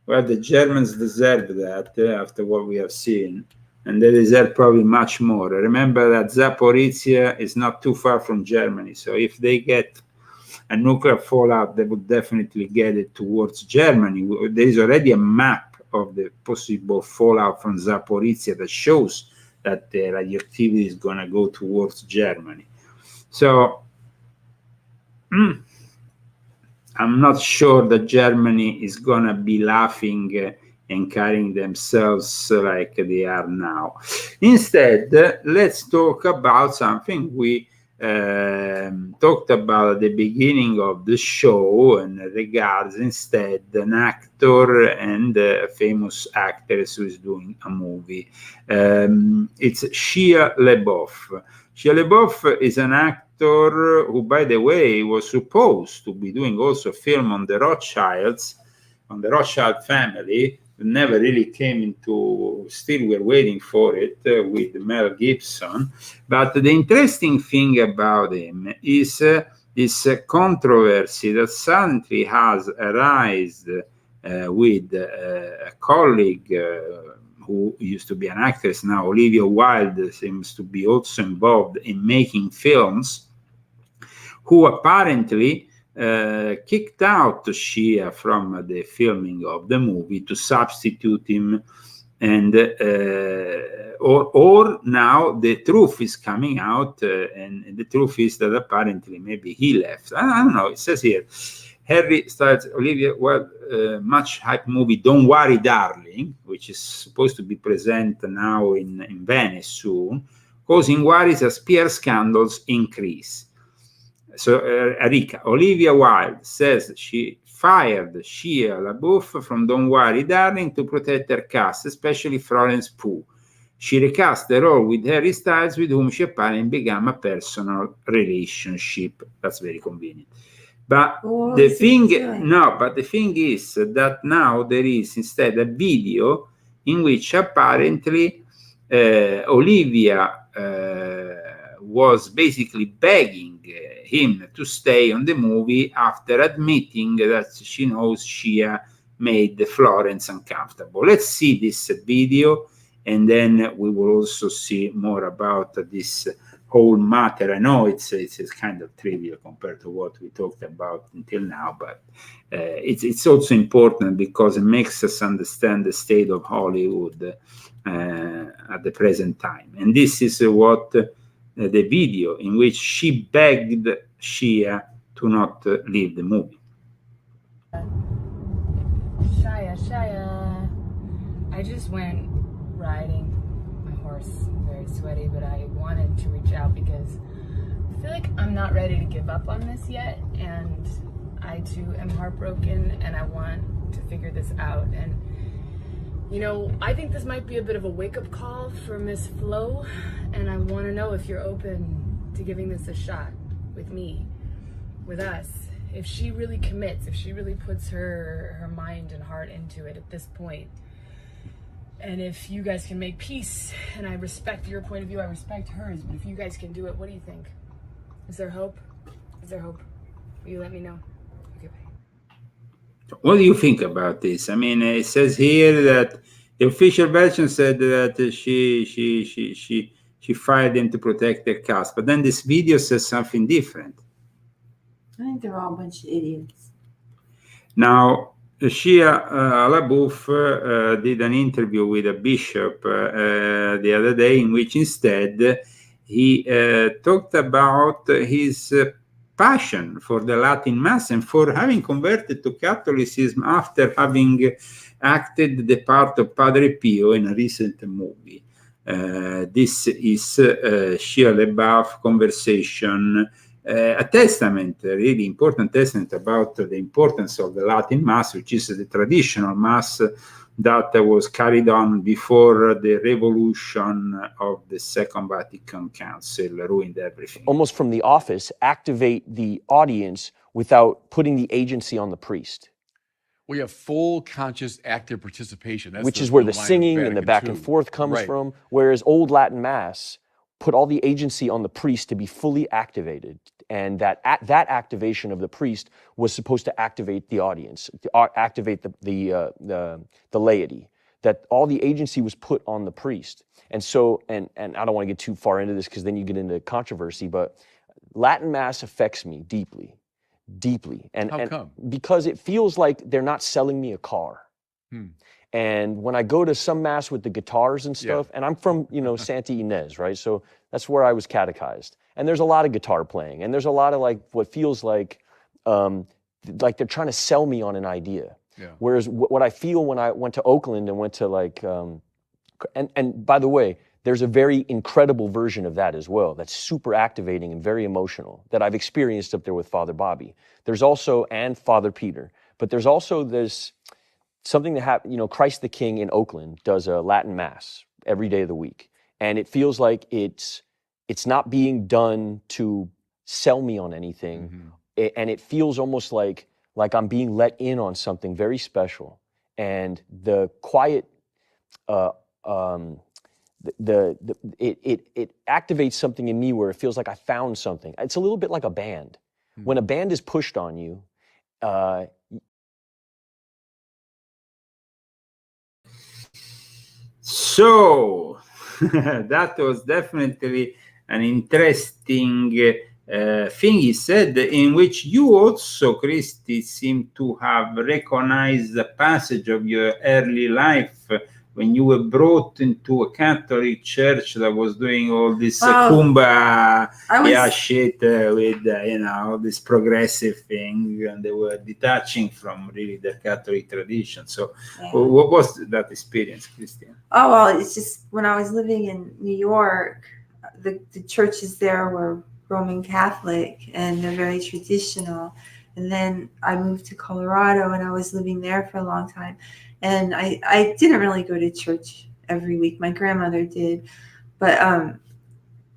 Well, the Germans deserve that after what we have seen, and they deserve probably much more. Remember that Zaporizhia is not too far from Germany, so if they get a nuclear fallout, they would definitely get it towards Germany. There is already a map of the possible fallout from Zaporizhia that shows that the radioactivity is going to go towards Germany. So I'm not sure that Germany is going to be laughing and carrying themselves like they are now. Instead, let's talk about something we talked about at the beginning of the show, and regards instead an actor and a famous actress who is doing a movie. It's Shia LaBeouf. Shia LaBeouf is an actor who, by the way, was supposed to be doing also a film on the Rothschilds, on the Rothschild family. Never really came into, still we're waiting for it with Mel Gibson. But the interesting thing about him is this controversy that suddenly has arisen with a colleague who used to be an actress, now Olivia Wilde seems to be also involved in making films, who apparently kicked out Shia from the filming of the movie to substitute him, and or now the truth is coming out, and the truth is that apparently maybe he left. I don't know. It says here Harry Styles, Olivia, well, much hype movie Don't Worry Darling, which is supposed to be present now in Venice soon, causing worries as PR scandals increase. So, Erika, Olivia Wilde says she fired Shia LaBeouf from Don't Worry Darling to protect her cast, especially Florence Pugh. She recast the role with Harry Styles, with whom she apparently began a personal relationship. That's very convenient. But the thing is that now there is instead a video in which apparently Olivia was basically begging him to stay on the movie after admitting that she knows Shia made Florence uncomfortable. Let's see this video, and then we will also see more about this whole matter. I know it's kind of trivial compared to what we talked about until now, but it's also important because it makes us understand the state of Hollywood at the present time. And this is what the video in which she begged Shia to not leave the movie. Shia, I just went riding my horse, very sweaty, but I wanted to reach out because I feel like I'm not ready to give up on this yet, and I too am heartbroken, and I want to figure this out. And you know, I think this might be a bit of a wake-up call for Miss Flo, and I want to know if you're open to giving this a shot with me, with us. If she really commits, if she really puts her mind and heart into it at this point, and if you guys can make peace, and I respect your point of view, I respect hers, but if you guys can do it, what do you think? Is there hope? Is there hope? Will you let me know? Okay, bye. What do you think about this? I mean, it says here that the official version said that she fired him to protect their cast, but then this video says something different. I think they're all a bunch of idiots. Now, Shia LaBeouf did an interview with a bishop the other day in which instead he talked about his passion for the Latin Mass and for having converted to Catholicism after having acted the part of Padre Pio in a recent movie. This is Shia LaBeouf conversation, a testament, a really important testament about the importance of the Latin Mass, which is the traditional Mass that was carried on before the revolution of the Second Vatican Council ruined everything. Almost from the office, activate the audience without putting the agency on the priest. We have full, conscious, active participation. That's which is where the singing and the back and forth comes from, whereas old Latin Mass put all the agency on the priest to be fully activated, and that activation of the priest was supposed to activate the audience, to activate the laity. That all the agency was put on the priest, and so and I don't want to get too far into this because then you get into controversy, but Latin Mass affects me deeply, and how come? Because it feels like they're not selling me a car. And when I go to some Mass with the guitars and stuff, and I'm from, Santa Ynez, right? So that's where I was catechized. And there's a lot of guitar playing. And there's a lot of what feels like they're trying to sell me on an idea. Yeah. Whereas what I feel when I went to Oakland and went to and by the way, there's a very incredible version of that as well. That's super activating and very emotional that I've experienced up there with Father Bobby. There's also, and Father Peter, but there's also this, something that happened, Christ the King in Oakland does a Latin Mass every day of the week. And it feels like it's not being done to sell me on anything. And it feels almost like I'm being let in on something very special. And the quiet, it activates something in me where it feels like I found something. It's a little bit like a band. When a band is pushed on you, so that was definitely an interesting thing he said, in which you also, Christy, seem to have recognized a passage of your early life when you were brought into a Catholic church that was doing all this kumbaya shit with all this progressive thing, and they were detaching from really the Catholic tradition. So what was that experience, Christian? Oh, well, it's just when I was living in New York, the churches there were Roman Catholic and they're very traditional. And then I moved to Colorado and I was living there for a long time. And I didn't really go to church every week. My grandmother did. But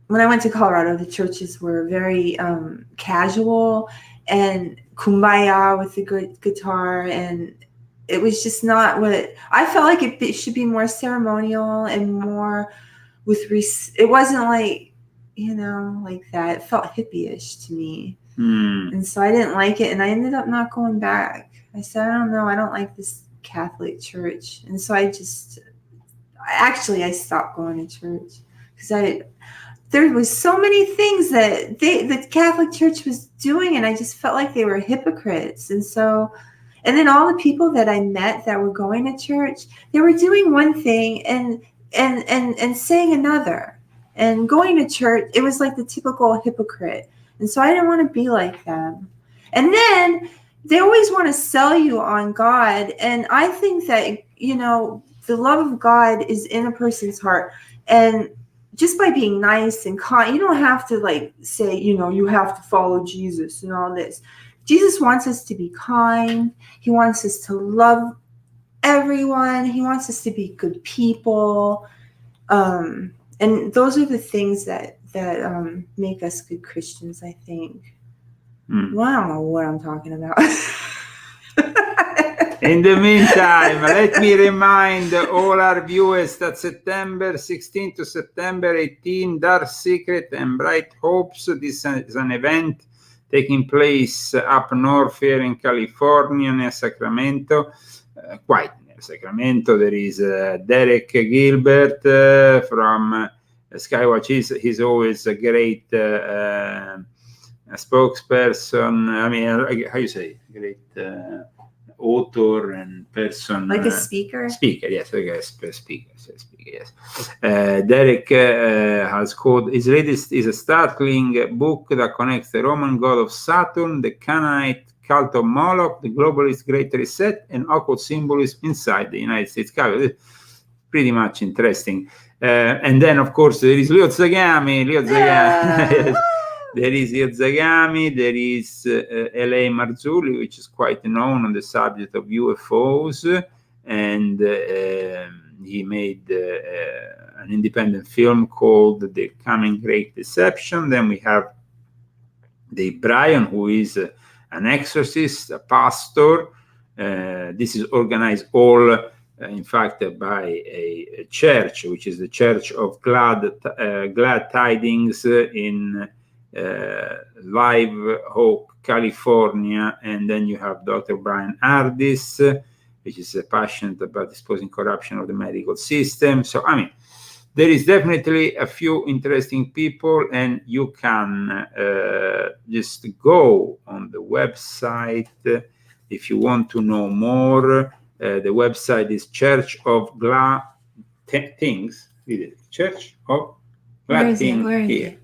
when I went to Colorado, the churches were very casual and kumbaya with the good guitar. And it was just not what I felt like. It should be more ceremonial and more with it wasn't like, like that. It felt hippie-ish to me. And so I didn't like it. And I ended up not going back. I said, I don't know. I don't like this Catholic church. And so I stopped going to church because there was so many things that the Catholic Church was doing, and I just felt like they were hypocrites. And then all the people that I met that were going to church, they were doing one thing and saying another. And going to church, it was like the typical hypocrite. And so I didn't want to be like them. And then they always want to sell you on God. And I think that, the love of God is in a person's heart. And just by being nice and kind, you don't have to say, you have to follow Jesus and all this. Jesus wants us to be kind. He wants us to love everyone. He wants us to be good people. And those are the things that make us good Christians, I think. Well, I don't know what I'm talking about. In the meantime, let me remind all our viewers that September 16 to September 18, Dark Secret and Bright Hopes. This is an event taking place up north here in California, near Sacramento. Quite near Sacramento. There is Derek Gilbert from Skywatch. He's always a great spokesperson. I mean, how you say? Great author and person. Like a speaker? Speaker, yes. Like a speaker, yes. Derek has called, his latest is a startling book that connects the Roman god of Saturn, the Canaanite cult of Moloch, the globalist Great Reset, and occult symbolism inside the United States capital. Pretty much interesting. And then, of course, there is Leo Zagami. There is Leo Zagami. There is L.A. Marzulli, which is quite known on the subject of UFOs. And he made an independent film called The Coming Great Deception. Then we have Dave Bryan, who is an exorcist, a pastor. This is organized all in fact, by a church, which is the Church of Glad Tidings in Live Oak, California. And then you have Dr. Brian Ardis, which is passionate about exposing corruption of the medical system. So, I mean, there is definitely a few interesting people, and you can just go on the website if you want to know more. The website is Church of Glad Things. Church of Glad Things here.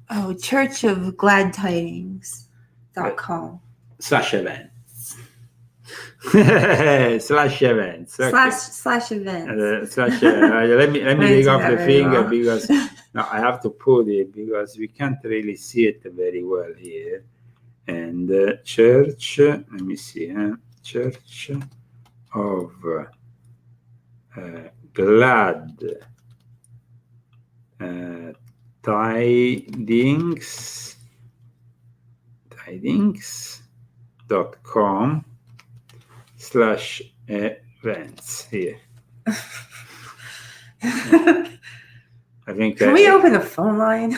Oh, Church of Glad Tidings.com. /events. /events. Okay. Slash events. Let me take off the finger because no, I have to put it because we can't really see it very well here. And church, let me see, Church of Glad tidings.com/events here. I think. Can we open a phone line?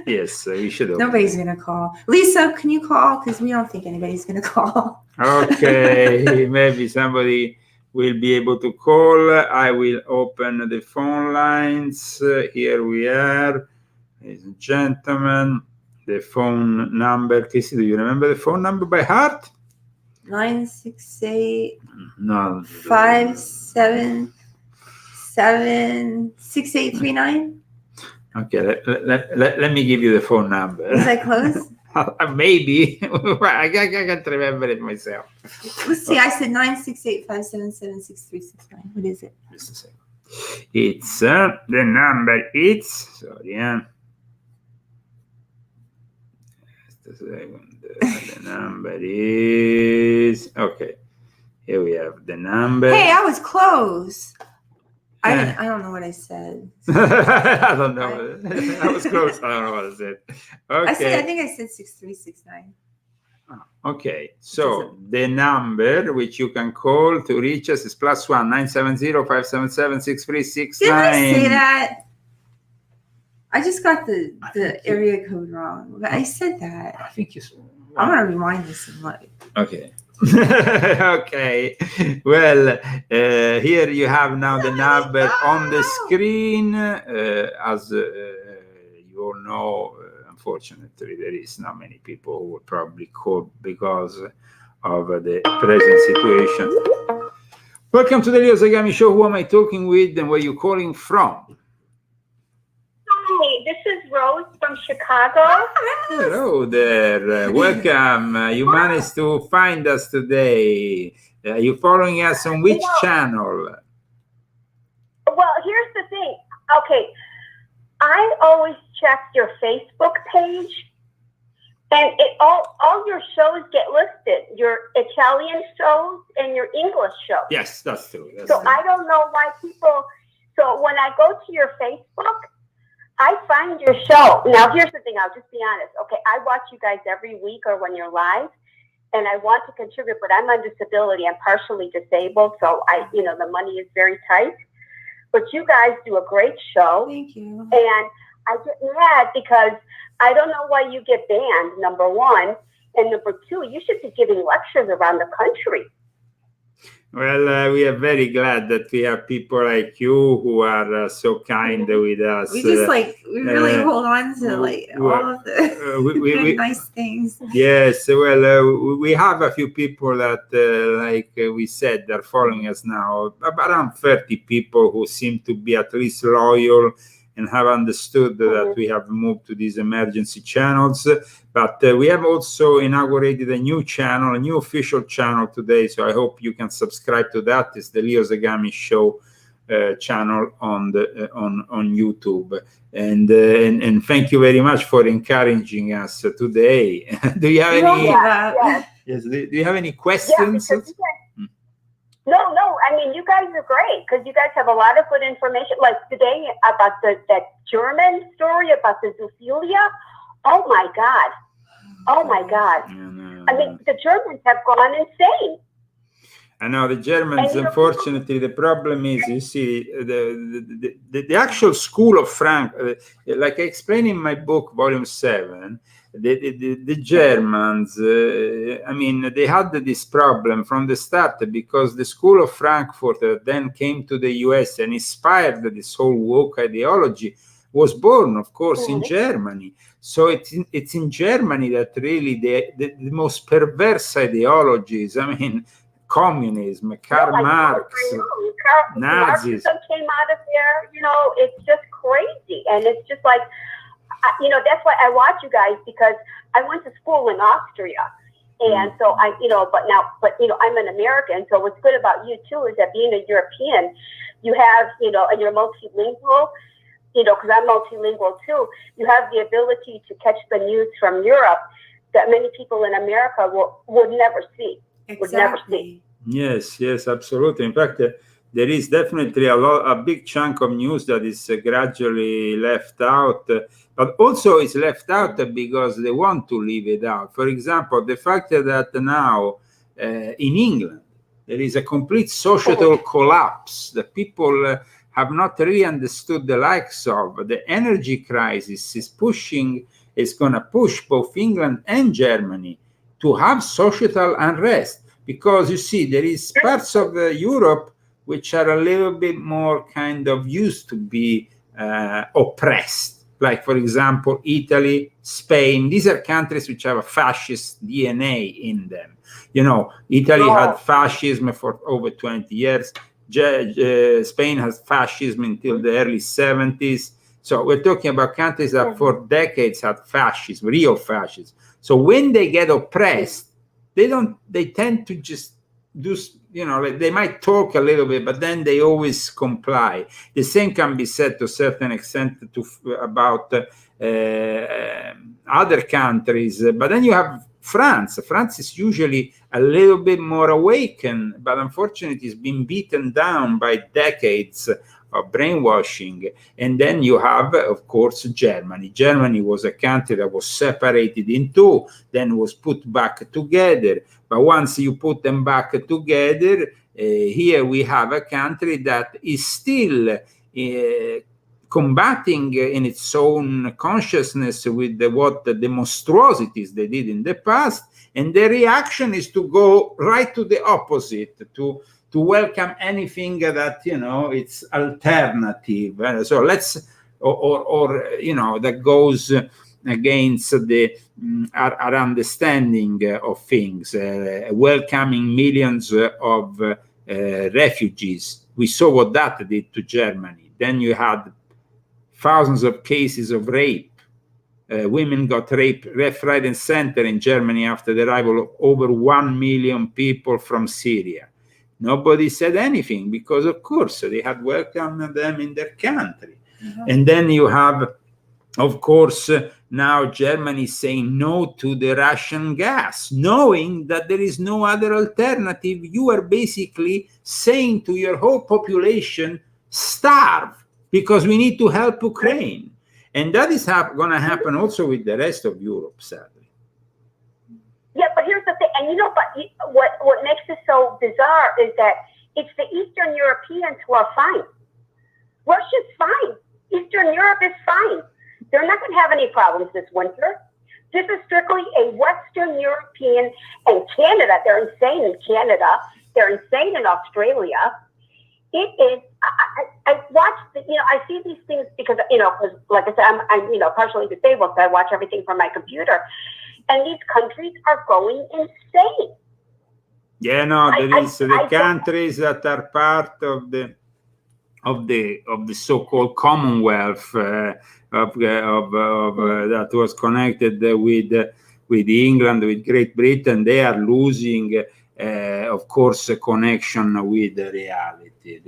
Yes, we should. Nobody's gonna call. Lisa, can you call? Because we don't think anybody's gonna call. Okay, maybe somebody will be able to call. I will open the phone lines. Here we are, ladies and gentlemen. The phone number. Casey, do you remember the phone number by heart? 968 No. 577 76839. Okay, let me give you the phone number. Was I close? Maybe. I can't remember it myself. Let's see. I said 968-577-6369. What is it? Just a second. It's the number. It's sorry. Just a second. The number is okay. Here we have the number. Hey, I was close. I don't know what I said. I don't know. I was close. I don't know what I said. Okay. I think I said 6369. Okay, so the number which you can call to reach us is +1 970-577-6369. Did I say that? I just got the area code wrong. I said that. I think you said. I'm gonna rewind this and look. Okay. Okay. Well, here you have now the number on the screen. As you all know, unfortunately, there is not many people who will probably call because of the present situation. Welcome to the Leo Zagami Show. Who am I talking with and where are you calling from? Hi, this is Rose from Chicago. Hello there. Welcome. You managed to find us today. Are you following us on which channel? Well, here's the thing. Okay, I always check your Facebook page, and all your shows get listed. Your Italian shows and your English shows. Yes, that's true. I don't know why people. So when I go to your Facebook, I find your show. Now, here's the thing. I'll just be honest. Okay, I watch you guys every week or when you're live, and I want to contribute, but I'm on disability. I'm partially disabled, so the money is very tight. But you guys do a great show. Thank you. And I get mad because I don't know why you get banned, number one. And number two, you should be giving lectures around the country. Well, we are very glad that we have people like you who are so kind with us. We just we really hold on to all of the nice things. Yes, well, we have a few people that, like we said, are following us now. Around 30 people who seem to be at least loyal and have understood that we have moved to these emergency channels. But we have also inaugurated a new channel, a new official channel today. So I hope you can subscribe to that. It's the Leo Zagami Show channel on YouTube. And thank you very much for encouraging us today. Do you have any? Yes. Do you have any questions? No. I mean, you guys are great because you guys have a lot of good information. Like today about that German story about the zoophilia. Oh my God. I mean, the Germans have gone insane. I know the Germans, unfortunately, the problem is, you see, the actual school of Frankfurt, like I explain in my book, volume 7, the Germans, I mean, they had this problem from the start because the school of Frankfurt then came to the US and inspired this whole woke ideology, was born, of course, in Germany. So it's in Germany that really the most perverse ideologies, I mean, communism, Karl Marx, Nazis. Came out of there, it's just crazy. And it's just like, that's why I watch you guys because I went to school in Austria. And so I'm an American. So what's good about you too is that being a European, you have, and you're multilingual, because I'm multilingual too, you have the ability to catch the news from Europe that many people in America would never see. Exactly. Yes, absolutely. In fact, there is definitely a big chunk of news that is gradually left out, but also it's left out because they want to leave it out. For example, the fact that now in England, there is a complete societal collapse that people have not really understood the likes of. The energy crisis is going to push both England and Germany to have societal unrest. Because you see, there is parts of Europe which are a little bit more kind of used to be oppressed. Like, for example, Italy, Spain. These are countries which have a fascist DNA in them. Italy had fascism for over 20 years. Spain has fascism until the early 70s. So we're talking about countries that for decades had fascism, real fascism. So when they get oppressed, they tend to just do, they might talk a little bit, but then they always comply. The same can be said to a certain extent about other countries. But then you have France. France is usually a little bit more awakened, but unfortunately it's been beaten down by decades of brainwashing. And then you have, of course, Germany. Germany was a country that was separated in two, then was put back together. But once you put them back together, here we have a country that is still combating in its own consciousness with the monstrosities they did in the past. And the reaction is to go right to the opposite, to welcome anything that, it's alternative. So let's, that goes against our understanding of things, welcoming millions of refugees. We saw what that did to Germany. Then you had thousands of cases of rape. Women got raped left, right, and center in Germany after the arrival of over 1 million people from Syria. Nobody said anything because, of course, they had welcomed them in their country. And then you have, of course, now Germany saying no to the Russian gas, knowing that there is no other alternative. You are basically saying to your whole population, starve, because we need to help Ukraine. And that is going to happen also with the rest of Europe, sadly. Yeah, but here's the thing, and but what makes it so bizarre is that it's the Eastern Europeans who are fine. Russia's fine. Eastern Europe is fine. They're not going to have any problems this winter. This is strictly a Western European, and Canada. They're insane in Canada. They're insane in Australia. It is. I watch. I see these things because because like I said, I'm partially disabled, so I watch everything from my computer. And these countries are going insane. Yeah, no, there is the countries that are part of the so-called Commonwealth that was connected with England, with Great Britain. They are losing, of course, a connection with the reality.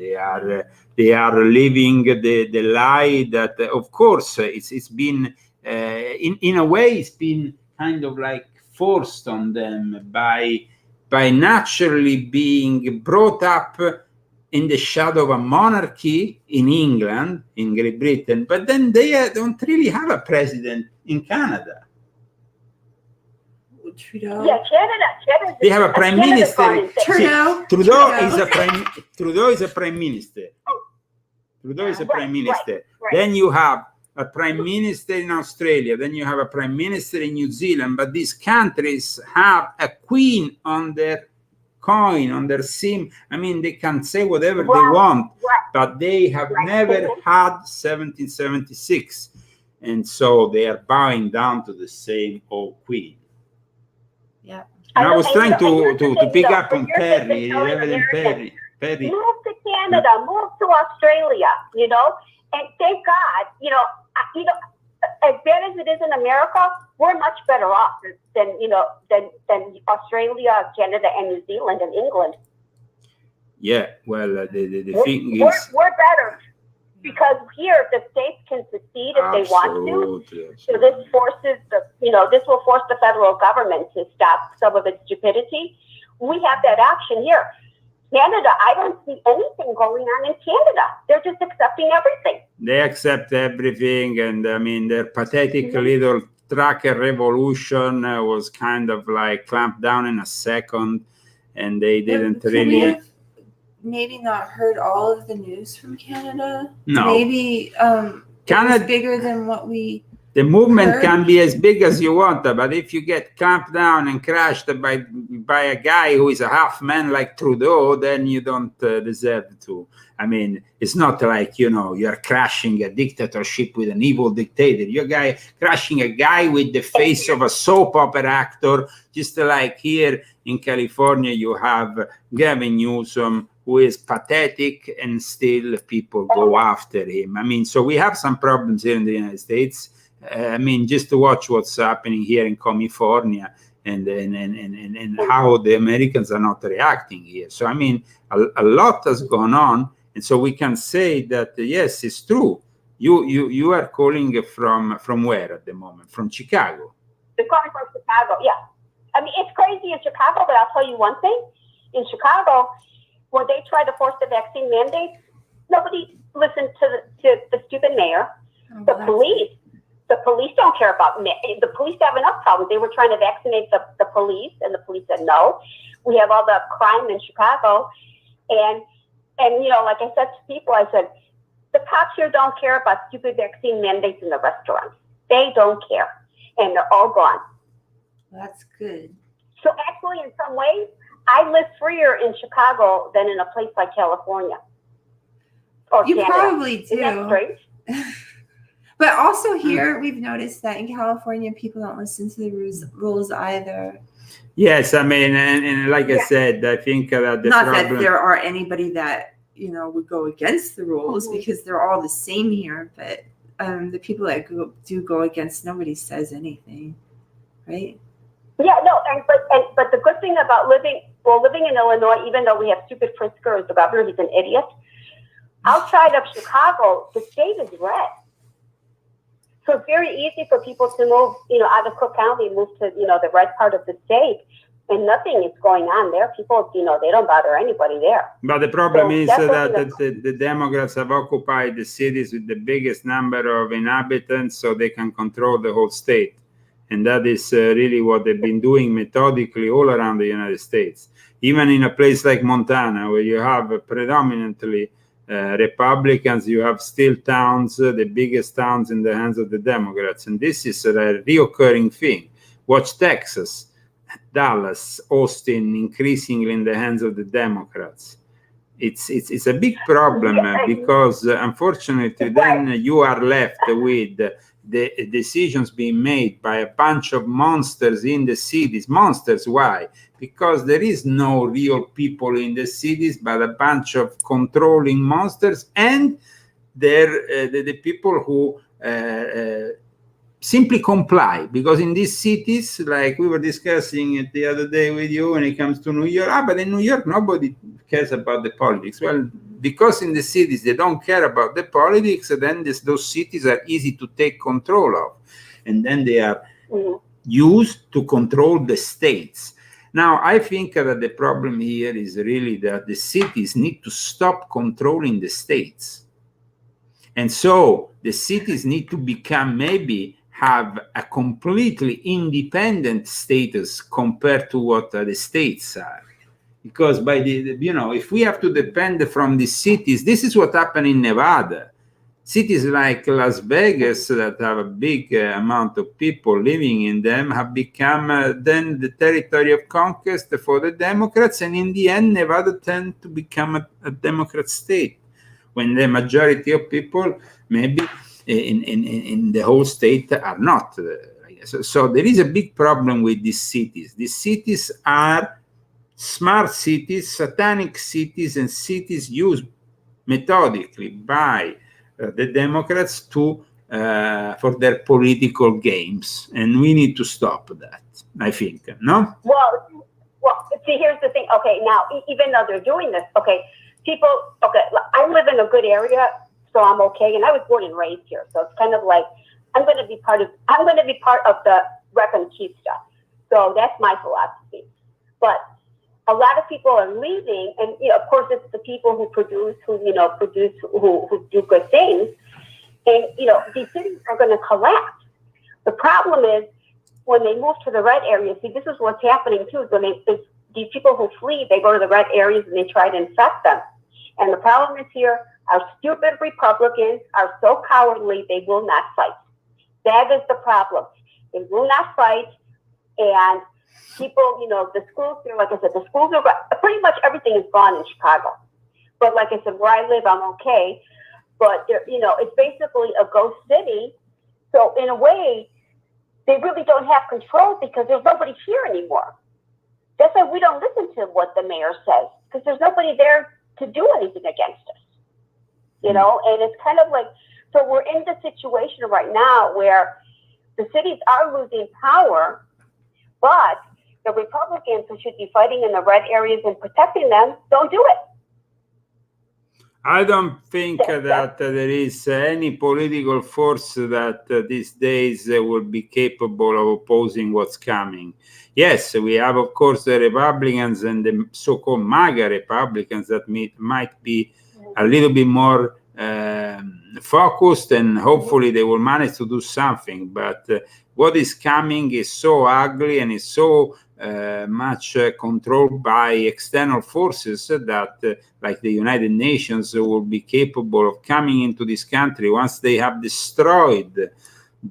They are living the lie that, of course, it's been in a way it's been kind of like forced on them by naturally being brought up in the shadow of a monarchy in England, in Great Britain, but then they don't really have a president in Canada. Trudeau. Yeah, Canada. They have a prime minister. Trudeau is a prime minister. Trudeau is a prime minister. Right. Then you have a prime minister in Australia. Then you have a prime minister in New Zealand. But these countries have a queen on their coin, on their SIM. I mean, they can say whatever they want, but they have never had 1776. And so they are bowing down to the same old queen. Yeah. And I was trying to pick up on Perry, Reverend Perry. Move to Canada, move to Australia, and thank God, as bad as it is in America, we're much better off than Australia, Canada, and New Zealand and England. Yeah, well, the thing is, we're better because here the states can secede if they want to. So this forces this will force the federal government to stop some of its stupidity. We have that action here. Canada, I don't see anything going on in Canada. They're just accepting everything. They accept everything, and I mean, their pathetic little tracker revolution was kind of like clamped down in a second, and they didn't really. Maybe not heard all of the news from Canada. No, maybe Canada bigger than what we. The movement can be as big as you want, but if you get clamped down and crushed by a guy who is a half man like Trudeau, then you don't deserve to. I mean, it's not like, you're crashing a dictatorship with an evil dictator. You're crashing a guy with the face of a soap opera actor, just like here in California, you have Gavin Newsom, who is pathetic, and still people go after him. I mean, so we have some problems here in the United States. I mean, just to watch what's happening here in California and how the Americans are not reacting here. So, I mean, a lot has gone on. And so we can say that, yes, it's true. You are calling from where at the moment? From Chicago? They're calling from Chicago, yeah. I mean, it's crazy in Chicago, but I'll tell you one thing. In Chicago, when they tried to force the vaccine mandate, nobody listened to the stupid mayor. The police don't care about the police have enough problems. They were trying to vaccinate the police, and the police said no. We have all the crime in Chicago, and you know, like I said to people, I said the cops here don't care about stupid vaccine mandates in the restaurants. They don't care, and they're all gone. That's good. So actually, in some ways, I live freer in Chicago than in a place like California. Or you Canada. Probably do. Isn't that strange? But also here, we've noticed that in California, people don't listen to the rules either. Yes, I mean, and like I said, I think that the not problem... that there are anybody that, you know, would go against the rules because they're all the same here. But the people that do go against, nobody says anything, right? Yeah, no, but the good thing about living in Illinois, even though we have stupid Pritzker as the governor, he's an idiot. Outside of Chicago, the state is red. So it's very easy for people to move, you know, out of Cook County, move to, you know, the red part of the state, and nothing is going on there. People, you know, they don't bother anybody there. But the problem is that the Democrats have occupied the cities with the biggest number of inhabitants, so they can control the whole state. And that is really what they've been doing methodically all around the United States. Even in a place like Montana, where you have predominantly Republicans, you have still towns, the biggest towns in the hands of the Democrats. And this is a reoccurring thing. Watch Texas, Dallas, Austin, increasingly in the hands of the Democrats. It's a big problem because unfortunately then you are left with the decisions being made by a bunch of monsters in the cities. Monsters, why? Because there is no real people in the cities, but a bunch of controlling monsters, and they're the people who simply comply. Because in these cities, like we were discussing it the other day with you, when it comes to New York, but in New York, nobody cares about the politics. Well, because in the cities they don't care about the politics, then those cities are easy to take control of. And then they are used to control the states. Now, I think that the problem here is really that the cities need to stop controlling the states. And so the cities need to become, maybe have a completely independent status compared to what the states are. Because by you know, if we have to depend from the cities, this is what happened in Nevada. Cities like Las Vegas that have a big amount of people living in them have become then the territory of conquest for the Democrats, and in the end, Nevada tend to become a Democrat state, when the majority of people, maybe in the whole state, are not. So there is a big problem with these cities. These cities are smart cities, satanic cities, and cities used methodically by the Democrats to for their political games, and we need to stop that, I think. No? Well, see, here's the thing. Okay, now even though they're doing this, people. Okay, I live in a good area, so I'm okay, and I was born and raised here, so it's kind of like I'm going to be part of the Reconquista. So that's my philosophy. But a lot of people are leaving, and of course, it's the people who produce, who do good things, and these cities are going to collapse. The problem is when they move to the red areas. See, this is what's happening too. When these people who flee, they go to the red areas and they try to infect them. And the problem is here, our stupid Republicans are so cowardly, they will not fight. That is the problem. They will not fight, and people, the schools, like I said, the schools are, pretty much everything is gone in Chicago. But like I said, where I live, I'm okay. But, it's basically a ghost city. So in a way, they really don't have control because there's nobody here anymore. That's why we don't listen to what the mayor says, because there's nobody there to do anything against us, you know? And it's kind of like, so we're in the situation right now where the cities are losing power, but the Republicans who should be fighting in the red areas and protecting them don't do it. I don't think that there is any political force that these days will be capable of opposing what's coming. Yes, we have, of course, the Republicans and the so-called MAGA Republicans that might be a little bit more focused, and hopefully they will manage to do something. But what is coming is so ugly and is so much controlled by external forces that like the United Nations will be capable of coming into this country once they have destroyed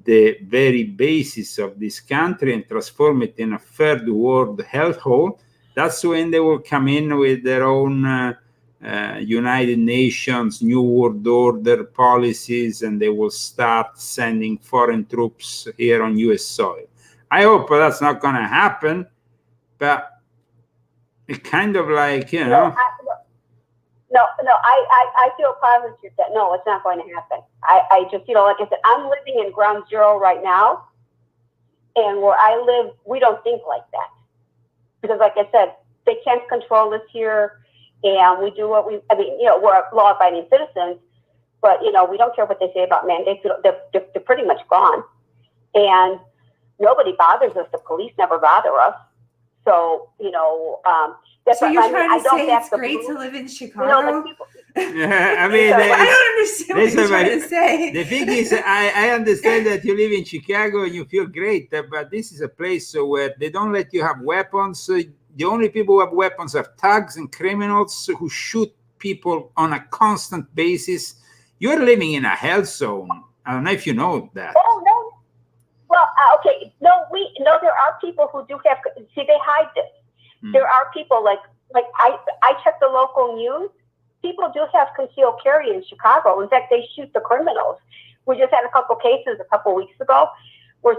the very basis of this country and transform it in a third world hellhole. That's when they will come in with their own United Nations New World Order policies, and they will start sending foreign troops here on US soil. I hope that's not going to happen, but it's kind of like, you know. I feel positive that no, it's not going to happen. I just, you know, like I said, I'm living in ground zero right now, and where I live, we don't think like that. Because like I said, they can't control us here, and we do what we, I mean, you know, we're law-abiding citizens, but, you know, we don't care what they say about mandates. They're pretty much gone. And nobody bothers us. The police never bother us. So, you know, that's so what, you're trying to say it's the great blue, to live in Chicago? you know, like people, I mean, I don't understand what you're trying to say. The thing is, I understand that you live in Chicago and you feel great, but this is a place where they don't let you have weapons. The only people who have weapons are thugs and criminals who shoot people on a constant basis. You're living in a hell zone. I don't know if you know that. Oh, no. Well, okay. No, there are people who do have, see, they hide this. There are people like I check the local news. People do have concealed carry in Chicago. In fact, they shoot the criminals. We just had a couple cases a couple weeks ago where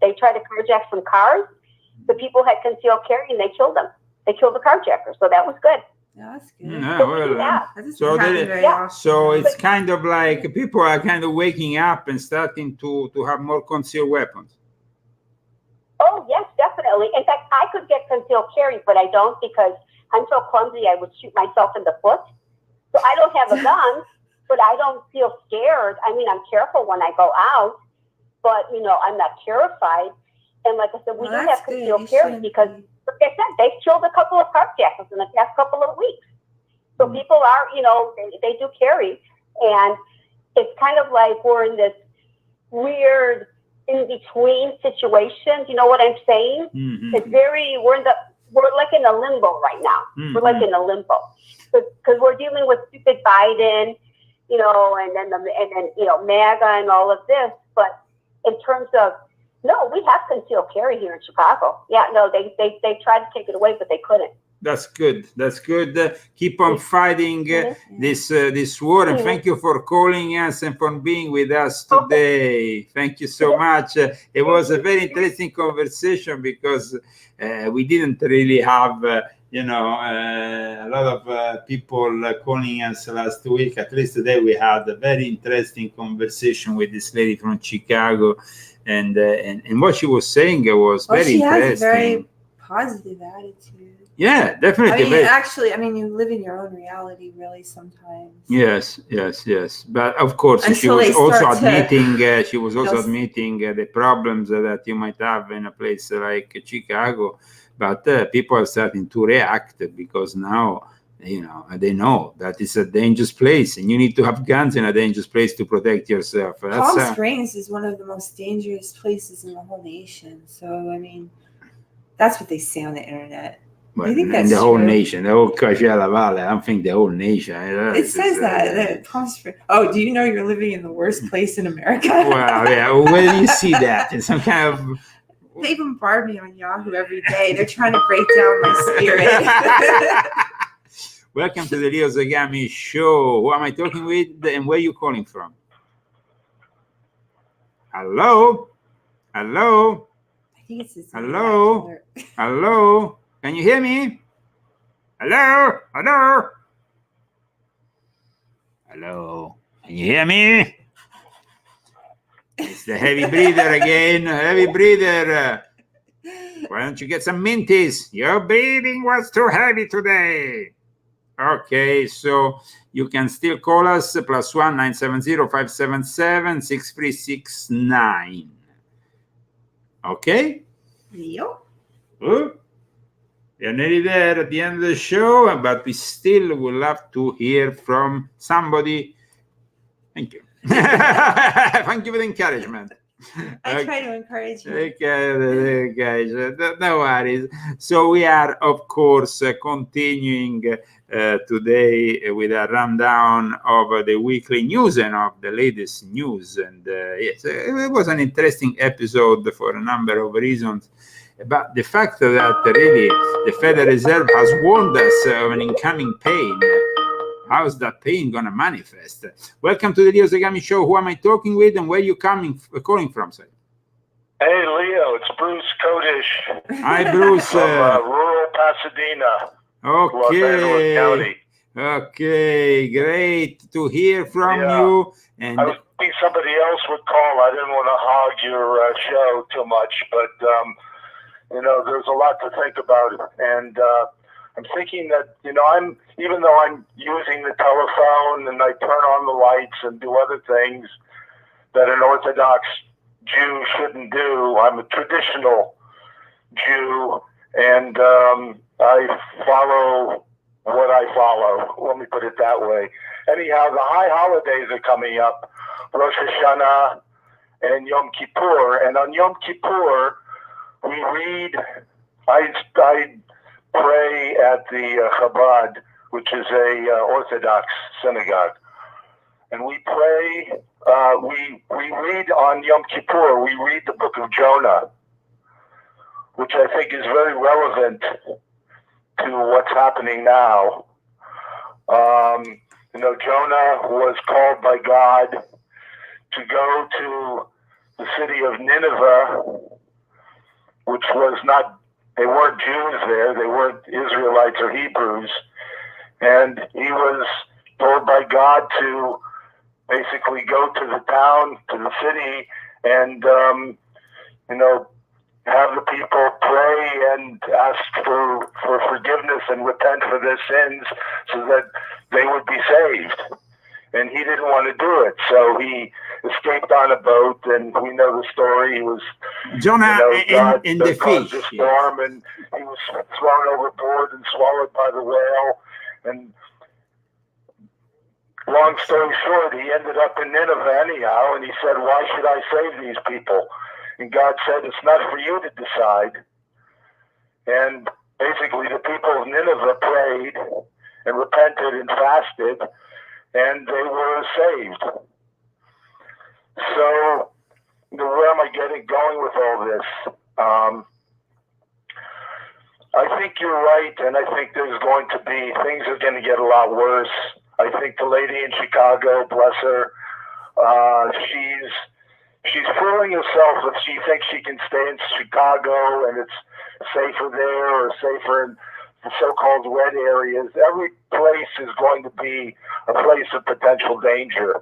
they tried to carjack some cars. The people had concealed carry and they killed them. They killed the carjacker. So that was good. Yeah, that's good. So it's kind of like people are kind of waking up and starting to have more concealed weapons. Oh, yes, definitely. In fact, I could get concealed carry, but I don't because I'm so clumsy I would shoot myself in the foot. So I don't have a gun, but I don't feel scared. I mean, I'm careful when I go out, but, you know, I'm not terrified. And like I said, we do have concealed carry because, like I said, they've killed a couple of carjackers in the past couple of weeks. So people are, you know, they do carry. And it's kind of like we're in this weird in-between situation. You know what I'm saying? Mm-hmm. It's we're like in a limbo right now. Mm-hmm. We're like in a limbo. Because we're dealing with stupid Biden, you know, and then you know, MAGA and all of this. But in terms of, no, we have concealed carry here in Chicago. Yeah, no, they tried to take it away, but they couldn't. That's good. That's good. Keep on fighting this war, and thank you for calling us and for being with us today. Thank you so much. It was a very interesting conversation because we didn't really have, you know, a lot of people calling us last week. At least today we had a very interesting conversation with this lady from Chicago, and what she was saying was very interesting. She has a very positive attitude. Yeah, definitely. I mean, actually, I mean, you live in your own reality, really, sometimes. Yes. But of course, she was also admitting the problems that you might have in a place like Chicago. But people are starting to react because now, you know, they know that it's a dangerous place, and you need to have guns in a dangerous place to protect yourself. Palm Springs is one of the most dangerous places in the whole nation. So, I mean, that's what they say on the internet. Well, I think that's the whole nation, the whole Coachella Valley. I don't think the whole nation. It says that Palm Springs. Oh, do you know you're living in the worst place in America? Well, yeah. Where do you see that? In some kind of. They bombard me on Yahoo every day. They're trying to break down my spirit. Welcome to the Leo Zagami show. Who am I talking with, and where are you calling from? Hello. I think it's his Hello. Can you hear me? Hello. Hello. Can you hear me? It's the heavy breather again. Heavy breather. Why don't you get some minties? Your breathing was too heavy today. Okay, so you can still call us +1 970 577 6369. Okay? Yep. Oh, we're nearly there at the end of the show, but we still would love to hear from somebody. Thank you. Thank you for the encouragement. I try to encourage you. Okay, guys, no worries. So we are, of course, continuing today with a rundown of the weekly news and of the latest news. And yes, it was an interesting episode for a number of reasons. But the fact that really the Federal Reserve has warned us of an incoming pain. How's that pain gonna manifest? Welcome to the Leo Zagami Show. Who am I talking with, and where are you calling from, sir? Hey, Leo, it's Bruce Kodish. Hi, Bruce. From rural Pasadena, Los Angeles County. Okay, great to hear from you. And I was thinking somebody else would call. I didn't want to hog your show too much, but there's a lot to think about, and I'm thinking that, even though I'm using the telephone and I turn on the lights and do other things that an Orthodox Jew shouldn't do, I'm a traditional Jew, and I follow what I follow. Let me put it that way. Anyhow, the high holidays are coming up, Rosh Hashanah and Yom Kippur, and on Yom Kippur, we read, I pray at the Chabad, which is a Orthodox synagogue, and we pray. We read on Yom Kippur. We read the book of Jonah, which I think is very relevant to what's happening now. Jonah was called by God to go to the city of Nineveh, which was not. They weren't Jews there. They weren't Israelites or Hebrews. And he was told by God to basically go to the town, to the city, and, have the people pray and ask for forgiveness and repent for their sins so that they would be saved. And he didn't want to do it. So he escaped on a boat, and we know the story. He was Jonah in the fish. A storm, and he was thrown overboard and swallowed by the whale. And long story short, he ended up in Nineveh anyhow, and he said, "Why should I save these people?" And God said, "It's not for you to decide." And basically, the people of Nineveh prayed and repented and fasted, and they were saved. So, where am I going with all this? I think you're right, and I think things are going to get a lot worse. I think the lady in Chicago, bless her, she's fooling herself if she thinks she can stay in Chicago and it's safer there or safer in the so-called red areas. Every place is going to be a place of potential danger.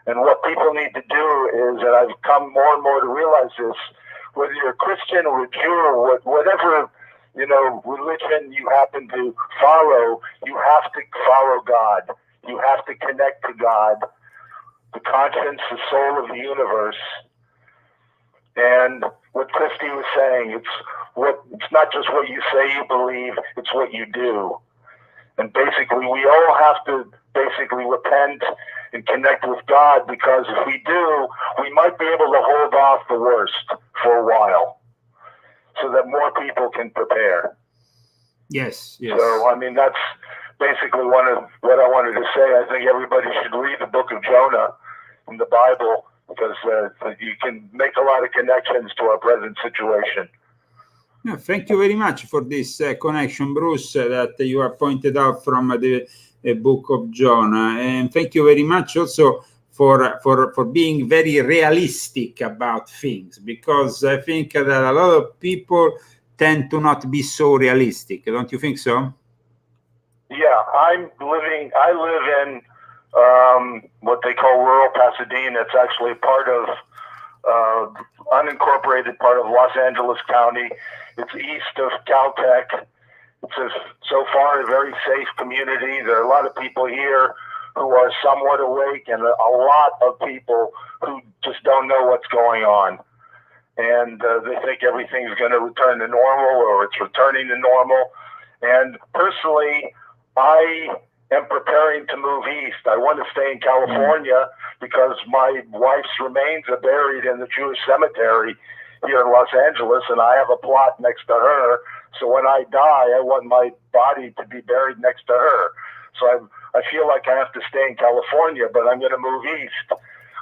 And what people need to do is, and I've come more and more to realize this, whether you're a Christian or a Jew or whatever, religion you happen to follow, you have to follow God. You have to connect to God, the conscience, the soul of the universe. And what Christy was saying, it's not just what you say you believe, it's what you do. And basically, we all have to repent and connect with God, because if we do, we might be able to hold off the worst for a while so that more people can prepare. Yes. So, that's basically what I wanted to say. I think everybody should read the book of Jonah in the Bible, because you can make a lot of connections to our present situation. No, thank you very much for this connection, Bruce, that you have pointed out from the book of Jonah. And thank you very much also for being very realistic about things, because I think that a lot of people tend to not be so realistic. Don't you think so? Yeah, I live in what they call rural Pasadena. It's actually part of unincorporated part of Los Angeles County. It's east of Caltech. It's so far a very safe community. There are a lot of people here who are somewhat awake, and a lot of people who just don't know what's going on. And they think everything's going to return to normal, or it's returning to normal. And personally, I am preparing to move east. I want to stay in California because my wife's remains are buried in the Jewish cemetery here in Los Angeles, and I have a plot next to her. So when I die, I want my body to be buried next to her. So I feel like I have to stay in California, but I'm going to move east,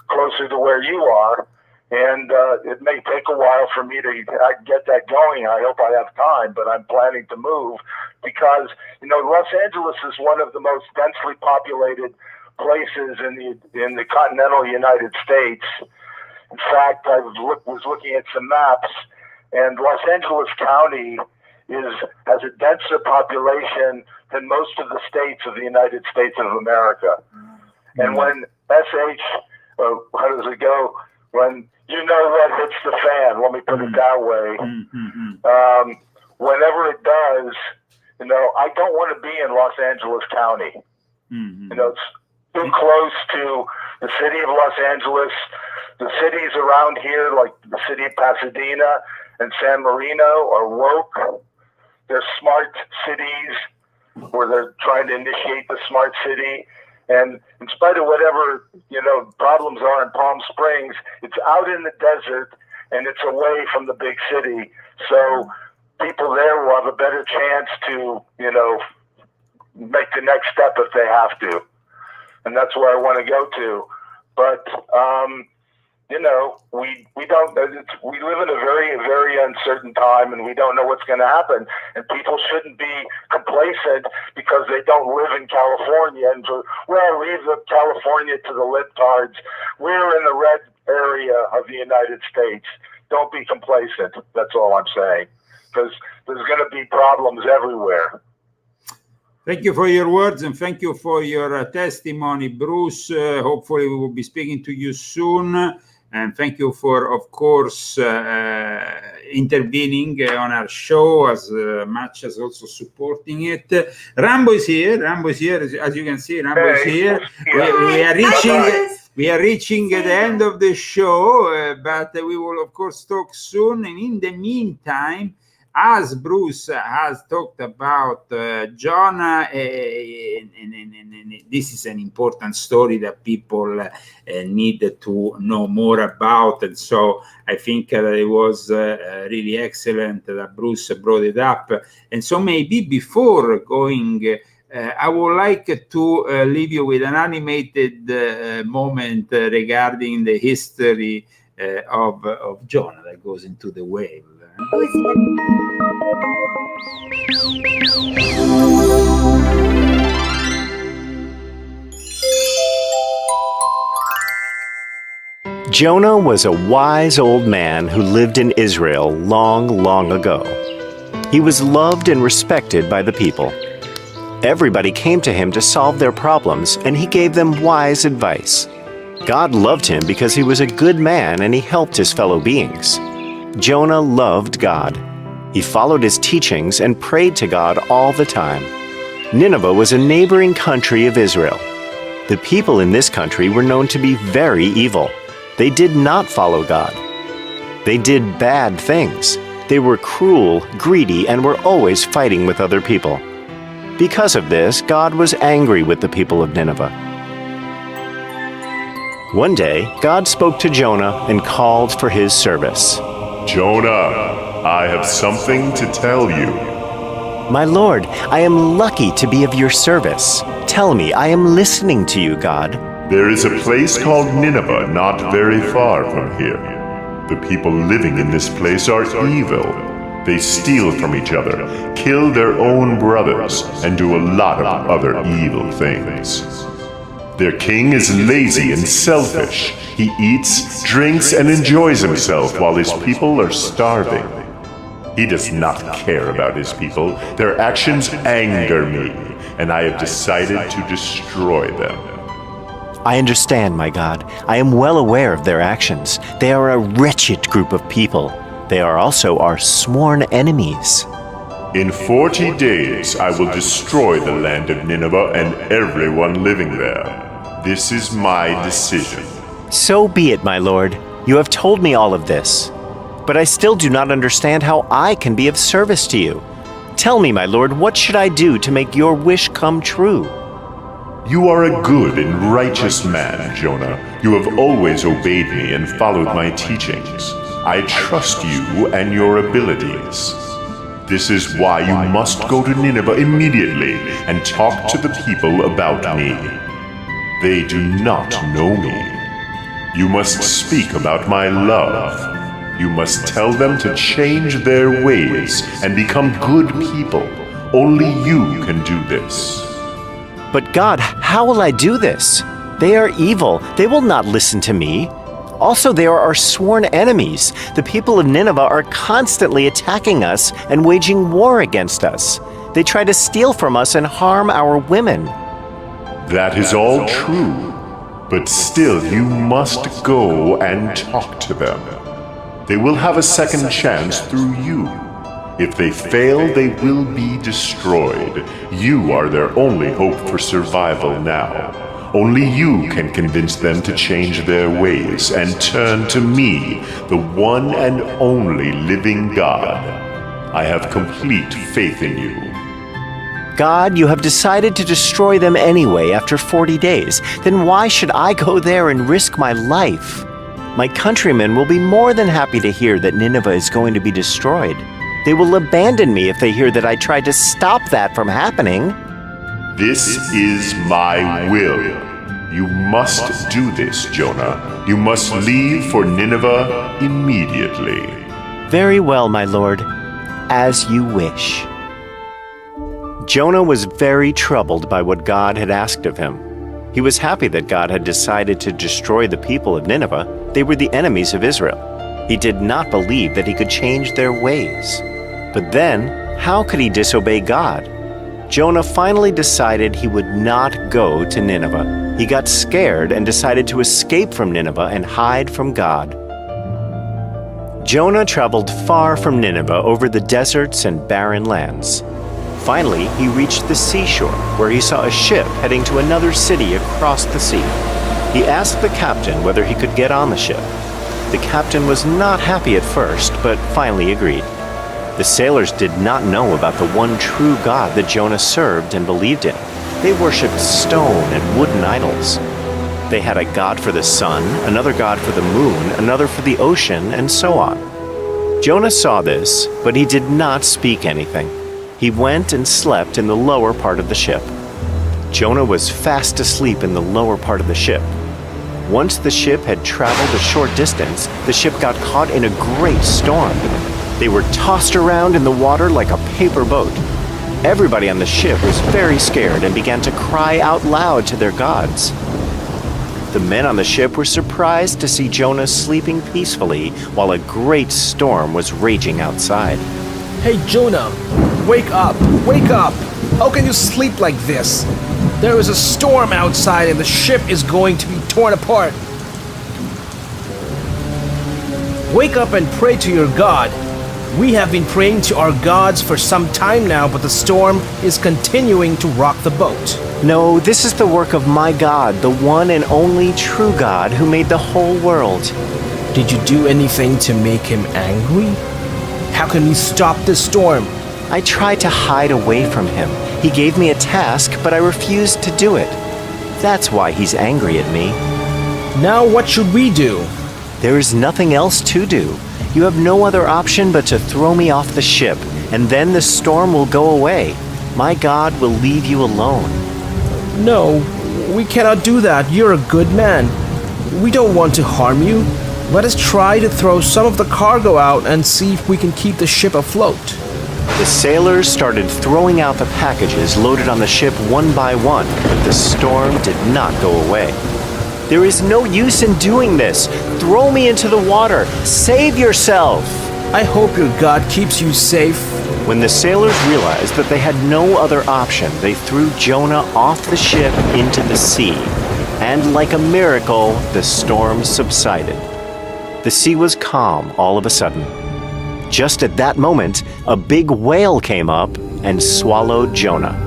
closer to where you are. And it may take a while for me to get that going. I hope I have time, but I'm planning to move because, you know, Los Angeles is one of the most densely populated places in the continental United States. In fact, I was looking at some maps, and Los Angeles County has a denser population than most of the states of the United States of America. And when how does it go? When you know what hits the fan, let me put it that way. Whenever it does, you know, I don't want to be in Los Angeles County. You know, it's too close to the city of Los Angeles. The cities around here, like the city of Pasadena and San Marino, are woke. They're smart cities where they're trying to initiate the smart city. And in spite of whatever, you know, problems are in Palm Springs, it's out in the desert and it's away from the big city. So people there will have a better chance to, you know, make the next step if they have to. And that's where I want to go to. But, you know, we live in a very, very uncertain time, and we don't know what's going to happen. And people shouldn't be complacent because they don't live in California. And well, leave California to the libtards. We're in the red area of the United States. Don't be complacent. That's all I'm saying, because there's going to be problems everywhere. Thank you for your words, and thank you for your testimony, Bruce. Hopefully we will be speaking to you soon. And thank you for, of course, intervening on our show as much as also supporting it. Rambo is here. As you can see, Rambo is here. We are reaching the end of the show, but we will, of course, talk soon. And in the meantime, as Bruce has talked about Jonah, this is an important story that people need to know more about. And so I think that it was really excellent that Bruce brought it up. And so maybe before going, I would like to leave you with an animated moment regarding the history of Jonah that goes into the whale. Jonah was a wise old man who lived in Israel long, long ago. He was loved and respected by the people. Everybody came to him to solve their problems, and he gave them wise advice. God loved him because he was a good man and he helped his fellow beings. Jonah loved God. He followed his teachings and prayed to God all the time. Nineveh was a neighboring country of Israel. The people in this country were known to be very evil. They did not follow God. They did bad things. They were cruel, greedy, and were always fighting with other people. Because of this, God was angry with the people of Nineveh. One day, God spoke to Jonah and called for his service. Jonah, I have something to tell you. My Lord, I am lucky to be of your service. Tell me, I am listening to you, God. There is a place called Nineveh not very far from here. The people living in this place are evil. They steal from each other, kill their own brothers, and do a lot of other evil things. Their king is lazy and selfish. He eats, drinks, and enjoys himself while his people are starving. He does not care about his people. Their actions anger me, and I have decided to destroy them. I understand, my God. I am well aware of their actions. They are a wretched group of people. They are also our sworn enemies. In 40 days I will destroy the land of Nineveh and everyone living there. This is my decision. So be it, my lord. You have told me all of this. But I still do not understand how I can be of service to you. Tell me, my lord, what should I do to make your wish come true? You are a good and righteous man, Jonah. You have always obeyed me and followed my teachings. I trust you and your abilities. This is why you must go to Nineveh immediately and talk to the people about me. They do not know me. You must speak about my love. You must tell them to change their ways and become good people. Only you can do this. But God, how will I do this? They are evil. They will not listen to me. Also, they are our sworn enemies. The people of Nineveh are constantly attacking us and waging war against us. They try to steal from us and harm our women. That is all true. But still, you must go and talk to them. They will have a second chance through you. If they fail, they will be destroyed. You are their only hope for survival now. Only you can convince them to change their ways and turn to me, the one and only living God. I have complete faith in you. God, you have decided to destroy them anyway after 40 days. Then why should I go there and risk my life? My countrymen will be more than happy to hear that Nineveh is going to be destroyed. They will abandon me if they hear that I tried to stop that from happening. This is my will. You must do this, Jonah. You must leave for Nineveh immediately. Very well, my lord. As you wish. Jonah was very troubled by what God had asked of him. He was happy that God had decided to destroy the people of Nineveh. They were the enemies of Israel. He did not believe that he could change their ways. But then, how could he disobey God? Jonah finally decided he would not go to Nineveh. He got scared and decided to escape from Nineveh and hide from God. Jonah traveled far from Nineveh over the deserts and barren lands. Finally, he reached the seashore, where he saw a ship heading to another city across the sea. He asked the captain whether he could get on the ship. The captain was not happy at first, but finally agreed. The sailors did not know about the one true God that Jonah served and believed in. They worshipped stone and wooden idols. They had a god for the sun, another god for the moon, another for the ocean, and so on. Jonah saw this, but he did not speak anything. He went and slept in the lower part of the ship. Jonah was fast asleep in the lower part of the ship. Once the ship had traveled a short distance, the ship got caught in a great storm. They were tossed around in the water like a paper boat. Everybody on the ship was very scared and began to cry out loud to their gods. The men on the ship were surprised to see Jonah sleeping peacefully while a great storm was raging outside. Hey Jonah, wake up! Wake up! How can you sleep like this? There is a storm outside and the ship is going to be torn apart. Wake up and pray to your God. We have been praying to our gods for some time now, but the storm is continuing to rock the boat. No, this is the work of my God, the one and only true God who made the whole world. Did you do anything to make him angry? How can we stop this storm? I tried to hide away from him. He gave me a task, but I refused to do it. That's why he's angry at me. Now what should we do? There is nothing else to do. You have no other option but to throw me off the ship, and then the storm will go away. My God will leave you alone. No, we cannot do that. You're a good man. We don't want to harm you. Let us try to throw some of the cargo out and see if we can keep the ship afloat. The sailors started throwing out the packages loaded on the ship one by one, but the storm did not go away. There is no use in doing this. Throw me into the water. Save yourself. I hope your God keeps you safe. When the sailors realized that they had no other option, they threw Jonah off the ship into the sea. And like a miracle, the storm subsided. The sea was calm all of a sudden. Just at that moment, a big whale came up and swallowed Jonah.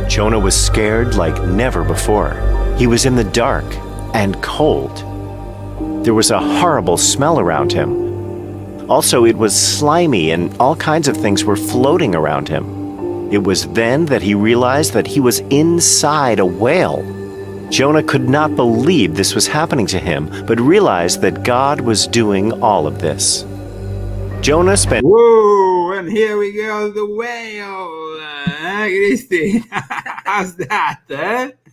Jonah was scared like never before. He was in the dark and cold. There was a horrible smell around him. Also, it was slimy and all kinds of things were floating around him. It was then that he realized that he was inside a whale. Jonah could not believe this was happening to him, but realized that God was doing all of this. Jonah spent... Whoa, and here we go, the whale. Christy, how's that,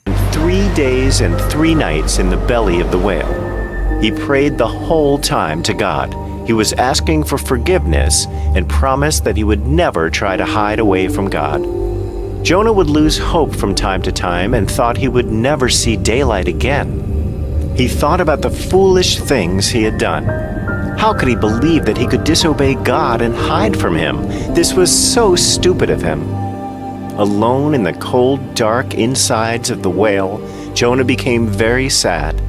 3 days and 3 nights in the belly of the whale. He prayed the whole time to God. He was asking for forgiveness and promised that he would never try to hide away from God. Jonah would lose hope from time to time and thought he would never see daylight again. He thought about the foolish things he had done. How could he believe that he could disobey God and hide from him? This was so stupid of him. Alone in the cold, dark insides of the whale, Jonah became very sad.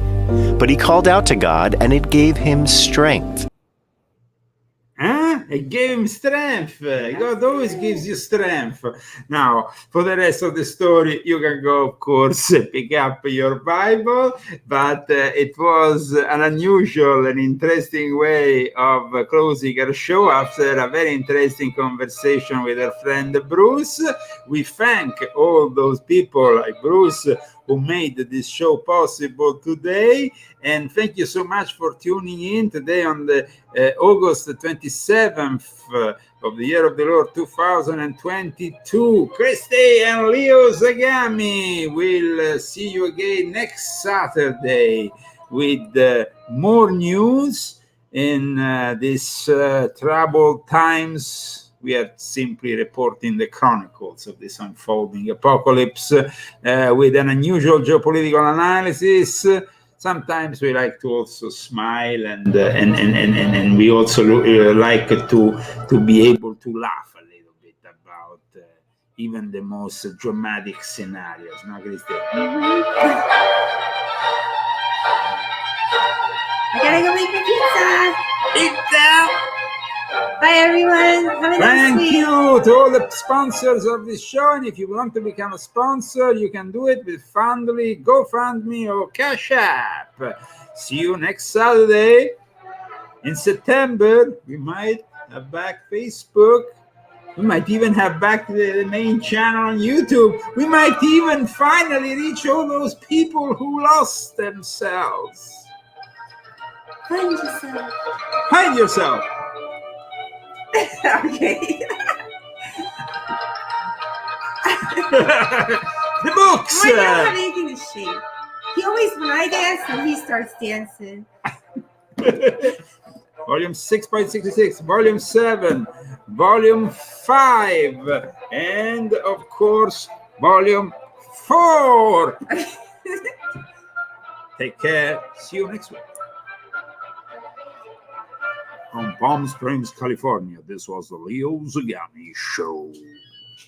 But he called out to God, and it gave him strength. It gave him strength. God always gives you strength. Now, for the rest of the story, you can go, of course, pick up your Bible. But it was an unusual and interesting way of closing our show after a very interesting conversation with our friend Bruce. We thank all those people like Bruce who made this show possible today. And thank you so much for tuning in today on the August 27th of the year of the Lord 2022. Christy and Leo Zagami will see you again next Saturday with more news in these troubled times. We are simply reporting the chronicles of this unfolding apocalypse with an unusual geopolitical analysis. Sometimes we like to also smile and we also like to be able to laugh a little bit about even the most dramatic scenarios. No, Christy? I gotta go make the pizza. Pizza. Bye, everyone. Have a nice week. Thank you to all the sponsors of this show. And if you want to become a sponsor, you can do it with Fundly, GoFundMe, or Cash App. See you next Saturday. In September, we might have back Facebook. We might even have back the main channel on YouTube. We might even finally reach all those people who lost themselves. Find yourself. Find yourself. Okay. The books. I don't have anything to shake. He always, when I dance, he starts dancing. Volume 6.66, Volume 7, Volume 5, and of course, Volume 4. Take care. See you next week. From Palm Springs, California, this was the Leo Zagami Show.